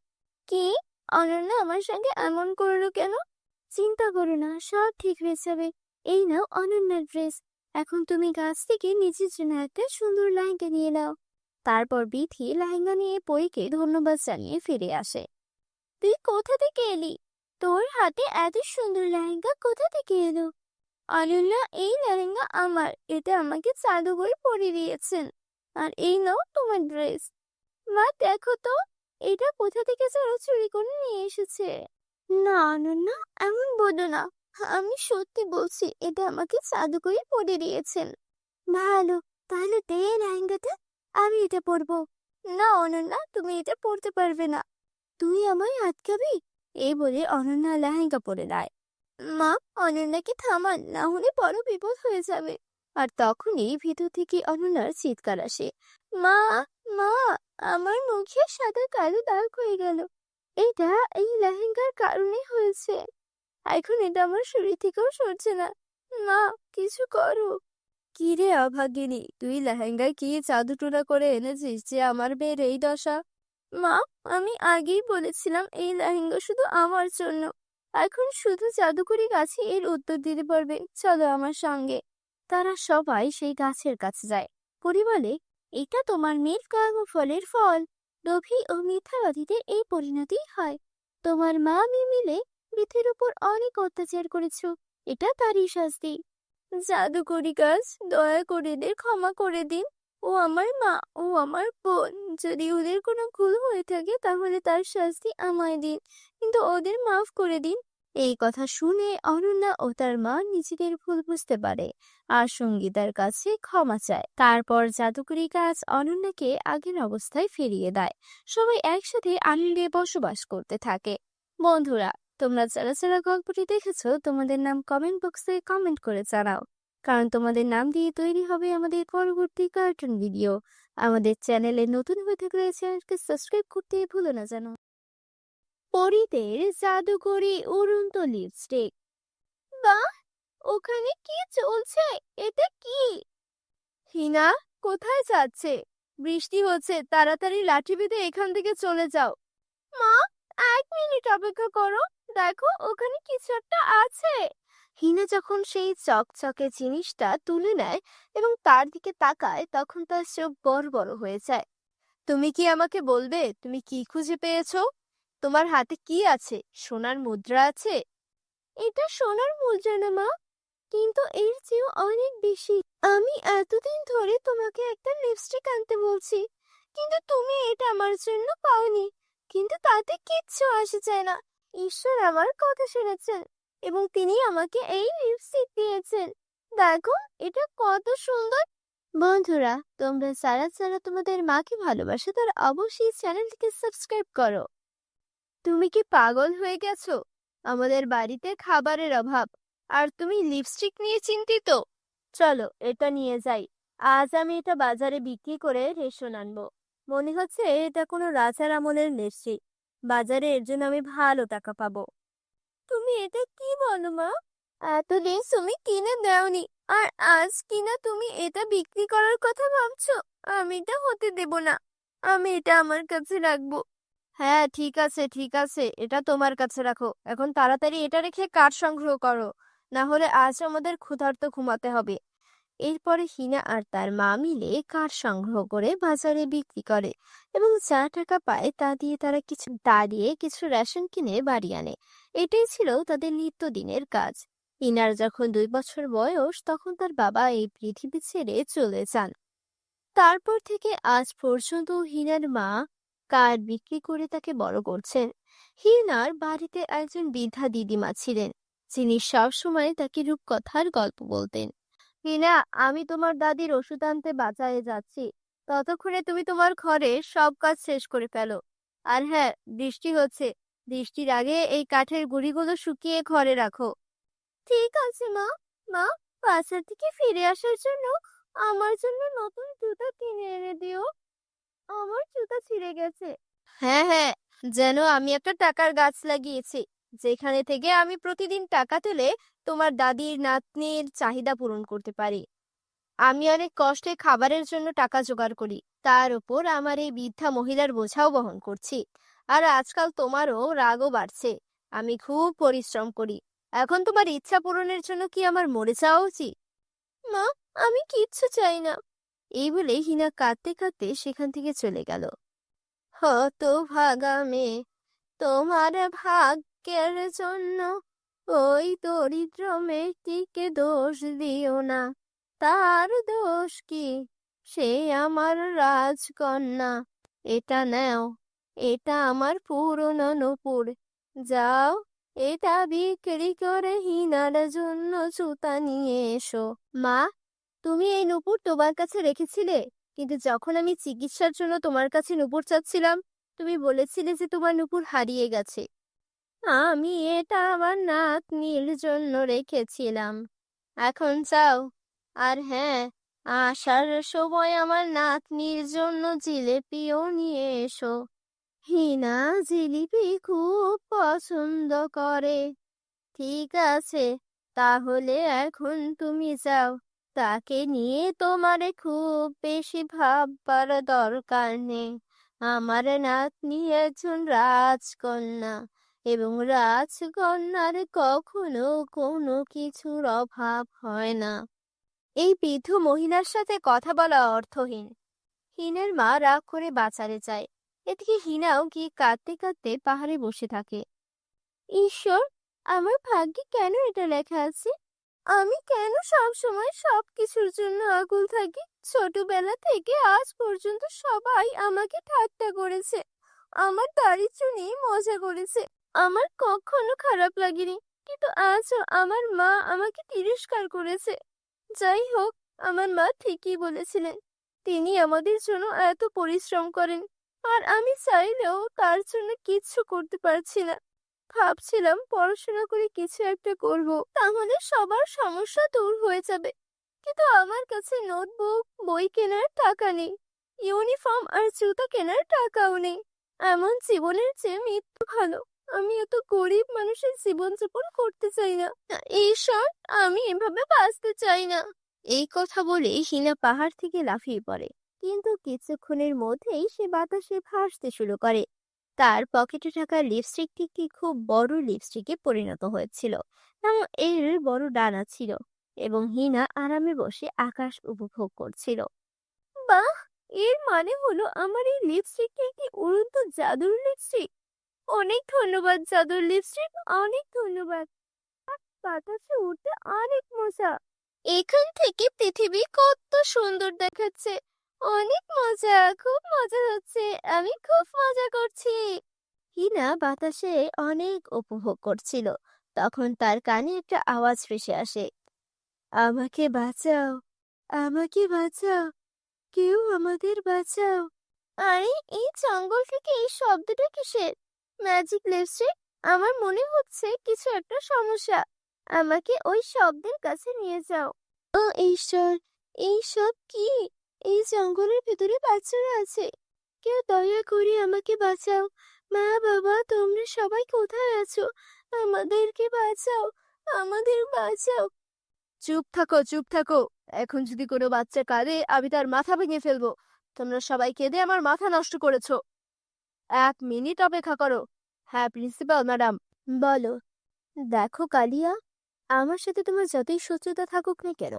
কি? অনন্যা আমার সঙ্গে এমন করলো কেন? চিন্তা করো না, সব ঠিক হয়ে যাবে। এই নাও অনন্যার ড্রেস। এখন তুমি গাছ থেকে নিজের জন্য একটা সুন্দর লেহেঙ্গা নিয়ে নাও। তারপর বিথি লেহেঙ্গা নিয়ে পরীকে ধন্যবাদ জানিয়ে ফিরে আসে। তুই কোথা থেকে এলি? তোর হাতে এত সুন্দর লেহেঙ্গা কোথা থেকে এলো? অনন্যা, এই লেহেঙ্গা আমার, এটা আমাকে জাদুকর পরিয়ে দিয়েছেন। আর এই নাও তোমার ড্রেস। মা, দেখো তো, এটা কোথা থেকে যেন চুরি করে নিয়ে এসেছে। না অনন্যা, এমন বলো না, আমি সত্যি বলছি, এটা আমাকে জাদুকরই পরিয়ে দিয়েছেন। ভালো, তাহলে দে এই লেহেঙ্গাটা, আমি এটা পরবো। না অনন্যা, তুমি এটা পরতে পারবে না। তুই আমায় আটকাবি? এই বলে অনন্যা লেহেঙ্গা পরে নেয়। মা, অনন্যাকে থামান, না হলে বড় বিপদ হয়ে যাবে। আর তখনই ভিতর থেকে অনন্যার চিৎকার আসে, মা, মা, আমার মুখে সাদা কালো দাগ হয়ে গেল। এটা এই লেহেঙ্গার কারণে হয়েছে। এখন এটা আমার শরীর থেকেও সরছে না। মা, কিছু করো। কি রে অভাগিনী, তুই লেহেঙ্গায় কি জাদুটোনা করে এনেছিস যে আমার মেয়ের এই দশা? মা, আমি আগেই বলেছিলাম এই লেহেঙ্গা শুধু আমার জন্য। এখন শুধু জাদুকরি গাছই এর উত্তর দিতে পারবে। চলো আমার সঙ্গে। তারা সবাই সেই গাছের কাছে যায়। পরি বলে, এটা তোমার মেয়ের কর্মফলের ফল। লোভী ও মিথ্যাবাদীদের এই পরিণতি হয়। তোমার মা আমি মিলে পৃথিবীর উপর অনেক অত্যাচার করেছো। এটা তারই শাস্তি। জাদুকরি গাছ, দয়া করে এদের ক্ষমা করে দিন। ও আমার মা, ও আমার বোন। যদি ওদের কোনো ভুল হয়ে থাকে তাহলে তার শাস্তি আমায় দিন, কিন্তু ওদের মাফ করে দিন। এই কথা শুনে অনন্যা ও তার মা নিজেদের ভুল বুঝতে পারে আর সঙ্গীতার কাছে ক্ষমা চায়। তারপর জাদুকরি গাছ অনন্যাকে আগের অবস্থায় ফিরিয়ে দেয়। সবাই একসাথে আনন্দে বসবাস করতে থাকে। বন্ধুরা, তোমরা যারা যারা গল্পটি দেখেছো তোমাদের নাম কমেন্ট বক্সে কমেন্ট করে জানাও, কারণ তোমাদের নাম দিয়ে তৈরি হবে আমাদের পরবর্তী কার্টুন ভিডিও। আমাদের চ্যানেলে নতুন হয়ে থাকলে চ্যানেলকে সাবস্ক্রাইব করতে ভুলো না যেন। পরীদের জাদুকরি উড়ন্ত লিপস্টিক। বাহ, ওখানে কি চলছে? এটা কি? হিনা, কোথায় যাচ্ছে? বৃষ্টি হচ্ছে, তাড়াতাড়ি লাঠি বেঁধে এখান থেকে চলে যাও। মা, 1 মিনিট অপেক্ষা করো। দেখো, ওখানে কিছু একটা আছে। হিনা যখন সেই চকচকে জিনিসটা তুলে নেয় এবং তার দিকে তাকায়, তখন তার চোখ বড় বড় হয়ে যায়। তুমি কি আমাকে বলবে তুমি কি খুঁজে পেয়েছো? তোমার হাতে কি আছে? সোনার মুদ্রা আছে? এটা সোনার মুদ্রা না মা, কিন্তু এর চেয়েও অনেক বেশি। আমি এতদিন ধরে তোমাকে একটা লিপস্টিক আনতে বলছি, কিন্তু তুমি এটা আমার জন্য পাওনি। কিন্তু তাতে কিচ্ছু আসে যায় না। ঈশ্বর আমার কথা শুনেছেন এবং তিনি আমাকে এই লিপস্টিক দিয়েছেন। দেখো, এটা কত সুন্দর। বন্ধুরা, তোমরা যারা যারা তোমাদের মাকে ভালোবাসো তারা অবশ্যই চ্যানেলটিকে সাবস্ক্রাইব করো। তুমি কি পাগল হয়ে গেছো? আমাদের বাড়িতে খাবারের অভাব, আর তুমি লিপস্টিক নিয়ে চিন্তিত? চলো এটা নিয়ে যাই। আজ আমি এটা বাজারে বিক্রি করে রেশন আনবো। মনে হচ্ছে এটা কোনো রাজার আমলের লিপস্টিক। বাজারে এর জন্য আমি ভালো টাকা পাবো। তুমি এটা কি বলো মা? এতদিন তুমি কিনে দাওনি, আর আজ কিনা তুমি এটা বিক্রি করার কথা ভাবছো? আমি এটা হতে দেব না। আমি এটা আমার কাছে রাখবো। হ্যাঁ, ঠিক আছে ঠিক আছে, এটা তোমার কাছে রাখো। এখন তাড়াতাড়ি এটা রেখে কাঠ সংগ্রহ করো, না হলে আজ আমাদের ক্ষুধার্ত ঘুমাতে হবে। এরপরে হিনা আর তার মা মিলে কাঠ সংগ্রহ করে বাজারে বিক্রি করে এবং যা টাকা পায় তা দিয়ে তারা কিছু রেশন কিনে বাড়ি আনে। এটাই ছিল তাদের নিত্যদিনের কাজ। হিনার যখন 2 বছর বয়স, তখন তার বাবা এই পৃথিবী ছেড়ে চলে যান। তারপর থেকে আজ পর্যন্ত হিনার মা কাঠ বিক্রি করে তাকে বড় করছেন। হিনার বাড়িতে একজন বৃদ্ধা দিদিমা ছিলেন, যিনি সবসময় তাকে রূপকথার গল্প বলতেন। হিনা, আমি তোমার দাদির ওষুধ আনতে বাজারে যাচ্ছি। ততক্ষণে তুমি তোমার ঘরে সব কাজ শেষ করে ফেলো। আর হ্যাঁ, বৃষ্টি হচ্ছে, বৃষ্টির আগে এই কাঠের গুঁড়িগুলো শুকিয়ে ঘরে রাখো। ঠিক আছে মা। মা, বাজার থেকে ফিরে আসার জন্য আমার জন্য নতুন জুতা কিনে এনে দিও। আমার জুতা ছিঁড়ে গেছে। হ্যাঁ হ্যাঁ, যেন আমি একটা টাকার গাছ লাগিয়েছি, যেখানে থেকে আমি প্রতিদিন টাকা তুলে তোমার দাদির নাতনির চাহিদা পূরণ করতে পারি। আমি অনেক কষ্টে খাবারের জন্য টাকা জোগাড় করি, তার উপর আমার এই বৃদ্ধা মহিলার বোঝাও বহন করছি। আর আজকাল তোমারও রাগও বাড়ছে। আমি খুব পরিশ্রম করি। এখন তোমার ইচ্ছা পূরণের জন্য কি আমার মরে যাওয়া উচিত? মা, আমি কিচ্ছু চাই না। এই বলে হিনা কাঁদতে কাঁদতে সেখান থেকে চলে গেল। হতভাগা মেয়ে, তোমার ভাগ্যের জন্য ওই দরিদ্র মেয়েটিকে দোষ দিও না। তার দোষ কি? সে আমার রাজকন্যা। এটা নাও, এটা আমার পুরনো নূপুর। যাও, এটা বিক্রি করে হিনার জন্য জুতা নিয়ে এসো। মা, তুমি এই নূপুর তোমার কাছে রেখেছিলে, কিন্তু যখন আমি চিকিৎসার জন্য তোমার কাছে নূপুর চাচ্ছিলাম, তুমি বলেছিলে যে তোমার নূপুর হারিয়ে গেছে। আমি এটা আমার নাতনির জন্য রেখেছিলাম। এখন যাও। আর হ্যাঁ, আসার সময় আমার নাতনির জন্য জিলিপিও নিয়ে এসো। হিনা জিলিপি খুব পছন্দ করে। ঠিক আছে, তাহলে এখন তুমি যাও। তাকে নিয়ে তোমারে খুব বেশি ভাববার দরকার নেই। আমার নাতনি একজন রাজকন্যা, এবং রাজকন্যার কখনো কোনো কিছুর অভাব হয় না। এই বৃদ্ধ মহিলার সাথে কথা বলা অর্থহীন। হিনের মা রাগ করে বাজারে যায়। এদিকে হিনাও গিয়ে কাঁদতে কাঁদতে পাহাড়ে বসে থাকে। ঈশ্বর, আমার ভাগ্যে কেন এটা লেখা আছে? আমি কেন সব সময় সবকিছুর জন্য আকুল থাকি? ছোটবেলা থেকে আজ পর্যন্ত সবাই আমাকে ঠাট্টা করেছে, আমার দারিদ্র্য নিয়ে মজা করেছে, আমার কখনো খারাপ লাগেনি। কিন্তু আজও আমার মা আমাকে তিরস্কার করেছে। যাই হোক, আমার মা ঠিকই বলেছিলেন। তিনি আমাদের জন্য এত পরিশ্রম করেন, আর আমি চাইলেও তার জন্য কিচ্ছু করতে পারছি না। ভাবছিলাম পড়াশোনা করে কিছু একটা করব, তাহলে সবার সমস্যা দূর হয়ে যাবে। কিন্তু আমার কাছে নোটবুক, বই কেনার টাকা নেই, ইউনিফর্ম আর জুতা কেনার টাকাও নেই। এমন জীবনের চেয়ে মৃত্যু ভালো। আমি এত গরিব মানুষের জীবনযাপন করতে চাই না। ঈশ্বর, আমি এভাবে বাঁচতে চাই না। এই কথা বলে হিনা পাহাড় থেকে লাফিয়ে পড়ে। কিন্তু কিছুক্ষণের মধ্যেই সে বাতাসে ভাসতে শুরু করে। তার পকেটে থাকা লিপস্টিকটি খুব বড় লিপস্টিকে পরিণত হয়েছিল, এবং এর বড় ডানা ছিল, এবং হিনা আরামে বসে আকাশ উপভোগ করছিল। বাহ! এর মানে হলো আমার এই লিপস্টিকটি একটি উড়ন্ত জাদুর লিপস্টিক। অনেক ধন্যবাদ জাদুর লিপস্টিক, অনেক ধন্যবাদ। বাতাসে উঠতে অনেক মজা। এখান থেকে পৃথিবী কত সুন্দর দেখাচ্ছে। অনেক মজা, খুব মজা হচ্ছে। আমি খুব মজা করছি। হিনা বাতাসে অনেক উপভোগ করছিল। তখন তার কানে একটা আওয়াজ ভেসে আসে। আমাকে বাঁচাও, আমাকে বাঁচাও, কেউ আমাদের বাঁচাও। আরে, এই জঙ্গল থেকে এই শব্দটা কিসের? ম্যাজিক লিপস্টিক, আমার মনে হচ্ছে কিছু একটা সমস্যা। আমাকে ওই শব্দের কাছে নিয়ে যাও। ও ঈশ্বর, এই সব কি? এই জঙ্গলের ভেতরে বাচ্চারা আছে। কেউ দয়া করে আমাকে বাঁচাও। মা, বাবা, তোমরা সবাই কোথায় আছো? আমাদেরকে বাঁচাও, আমাদের বাঁচাও। চুপ থাকো, চুপ থাকো। এখন যদি কোনো বাচ্চা কাঁদে, আমি তার মাথা ভেঙে ফেলবো। তোমরা সবাই কেঁদে আমার মাথা নষ্ট করেছো। 1 মিনিট অপেক্ষা করো। হ্যাঁ, প্রিন্সিপাল ম্যাডাম। বলো। দেখো কালিয়া, আমার সাথে তোমার যতই শত্রুতা থাকুক না কেন,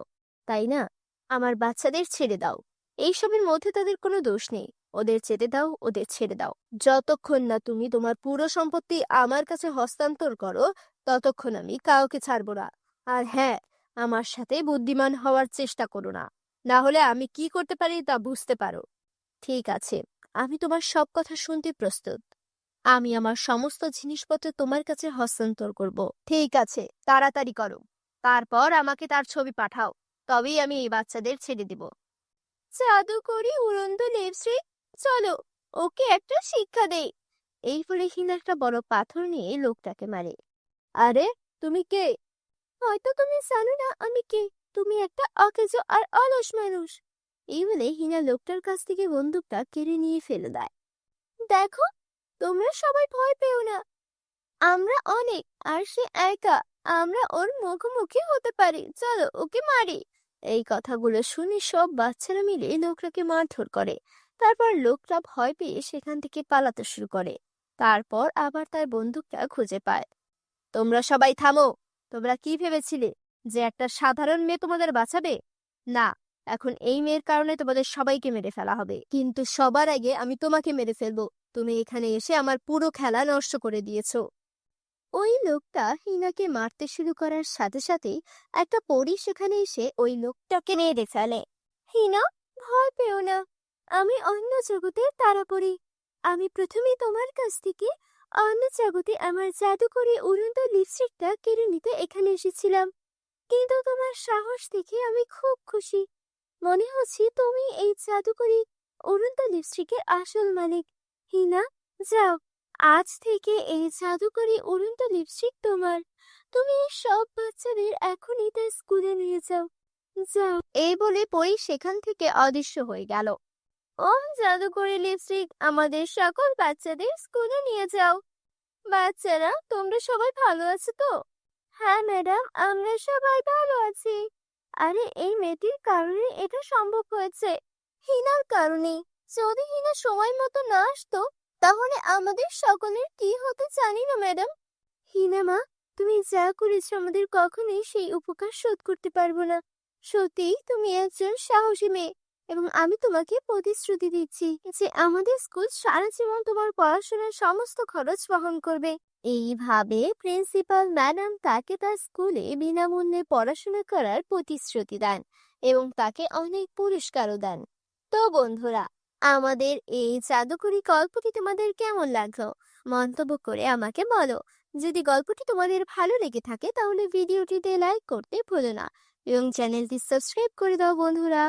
তাই না, আমার বাচ্চাদের ছেড়ে দাও। এইসবের মধ্যে তাদের কোনো দোষ নেই। ওদের যেতে দাও, ওদের ছেড়ে দাও। যতক্ষণ না তুমি তোমার পুরো সম্পত্তি আমার কাছে হস্তান্তর করো, ততক্ষণ আমি কাউকে ছাড়বো না। আর হ্যাঁ, আমার সাথে বুদ্ধিমান হওয়ার চেষ্টা করো না, না হলে আমি কি করতে পারি তা বুঝতে পারো। ঠিক আছে, আমি তোমার সব কথা শুনতে প্রস্তুত। আমি আমার সমস্ত জিনিসপত্র তোমার কাছে হস্তান্তর করব। ঠিক আছে, তাড়াতাড়ি করো। তারপর আমাকে তার ছবি পাঠাও, তবেই আমি এই বাচ্চাদের ছেড়ে দিব। জাদুকরি উড়ন্ত লিপস্টিক, চলো ওকে একটা শিক্ষা দেই। এই বলে হিনা একটা বড় পাথর নিয়ে লোকটাকে মারে। আরে, তুমি কে? হয়তো তুমি জানো না আমি কে। তুমি একটা অকেজো আর অলস মানুষ। এই বলে হিনা লোকটার কাছ থেকে বন্দুকটা কেড়ে নিয়ে ফেলে দেয়। দেখো, তোমরা সবাই ভয় পেও না। আমরা অনেক, আর সে একা। আমরা ওর মুখোমুখি হতে পারি। চলো ওকে মারি। এই কথাগুলো শুনে সব বাচ্চারা মিলে লোকটাকে মারধর করে। তারপর লোকটা ভয় পেয়ে সেখান থেকে পালাতে শুরু করে। তারপর আবার তার বন্দুকটা খুঁজে পায়। তোমরা সবাই থামো। তোমরা কি ভেবেছিলে যে একটা সাধারণ মেয়ে তোমাদের বাঁচাবে? না, এখন এই মেয়ের কারণে তোমাদের সবাইকে মেরে ফেলা হবে। কিন্তু সবার আগে আমি তোমাকে মেরে ফেলবো। তুমি এখানে এসে আমার পুরো খেলা নষ্ট করে দিয়েছো। ওই লোকটা হিনাকে মারতে শুরু করার সাথে সাথেই একটা পরী সেখানে এসে ওই লোকটাকে মেরে ফেলে। হিনা, ভয় পেও না। আমি অন্য জগতের তারাপরি। আমি প্রথমে তোমার কাছ থেকে অন্য জগতে আমার জাদুকরি উড়ন্ত লিপস্টিকটা কেড়ে নিতে এখানে এসেছিলাম। কিন্তু তোমার সাহস দেখে আমি খুব খুশি। মনে হচ্ছে তুমি এই জাদুকরি উড়ন্ত লিপস্টিকের আসল মালিক। হিনা, যাও, আজ থেকে এই জাদুকরি উড়ন্ত লিপস্টিক তোমার। তুমি সব বাচ্চাদের এখনই তার স্কুলে নিয়ে যাও। যাও। এই বলে পরি সেখান থেকে অদৃশ্য হয়ে গেল। ও জাদুকরি লিপস্টিক, আমাদের সকল বাচ্চাদের স্কুলে নিয়ে যাও। বাচ্চারা, তোমরা সবাই ভালো আছো তো? হ্যাঁ ম্যাডাম, আমরা সবাই ভালো আছি। আরে এই মেয়েটির কারণে এটা সম্ভব হয়েছে, হিনার কারণে। যদি হিনা সময় মতো না আসতো তাহলে আমাদের সকলের কি হতো জানি না ম্যাডাম। হিনা মা, তুমি যা করেছো আমাদের কখনোই সেই উপকার শোধ করতে পারবো না। সত্যিই তুমি একজন সাহসী মেয়ে, এবং আমি তোমাকে প্রতিশ্রুতি দিচ্ছি যে আমাদের স্কুল সারা জীবন তোমার পড়াশোনার সমস্ত খরচ বহন করবে। এইভাবে প্রিন্সিপাল ম্যাডাম তাকে তার স্কুলে বিনামূল্যে পড়াশোনা করার প্রতিশ্রুতি দেন এবং তাকে অনেক পুরস্কারও দেন। তো বন্ধুরা, আমাদের এই জাদুকরি গল্পটি তোমাদের কেমন লাগলো মন্তব্য করে আমাকে বলো। যদি গল্পটি তোমাদের ভালো লেগে থাকে তাহলে ভিডিওটিতে লাইক করতে ভুলো না এবং চ্যানেলটি সাবস্ক্রাইব করে দাও বন্ধুরা।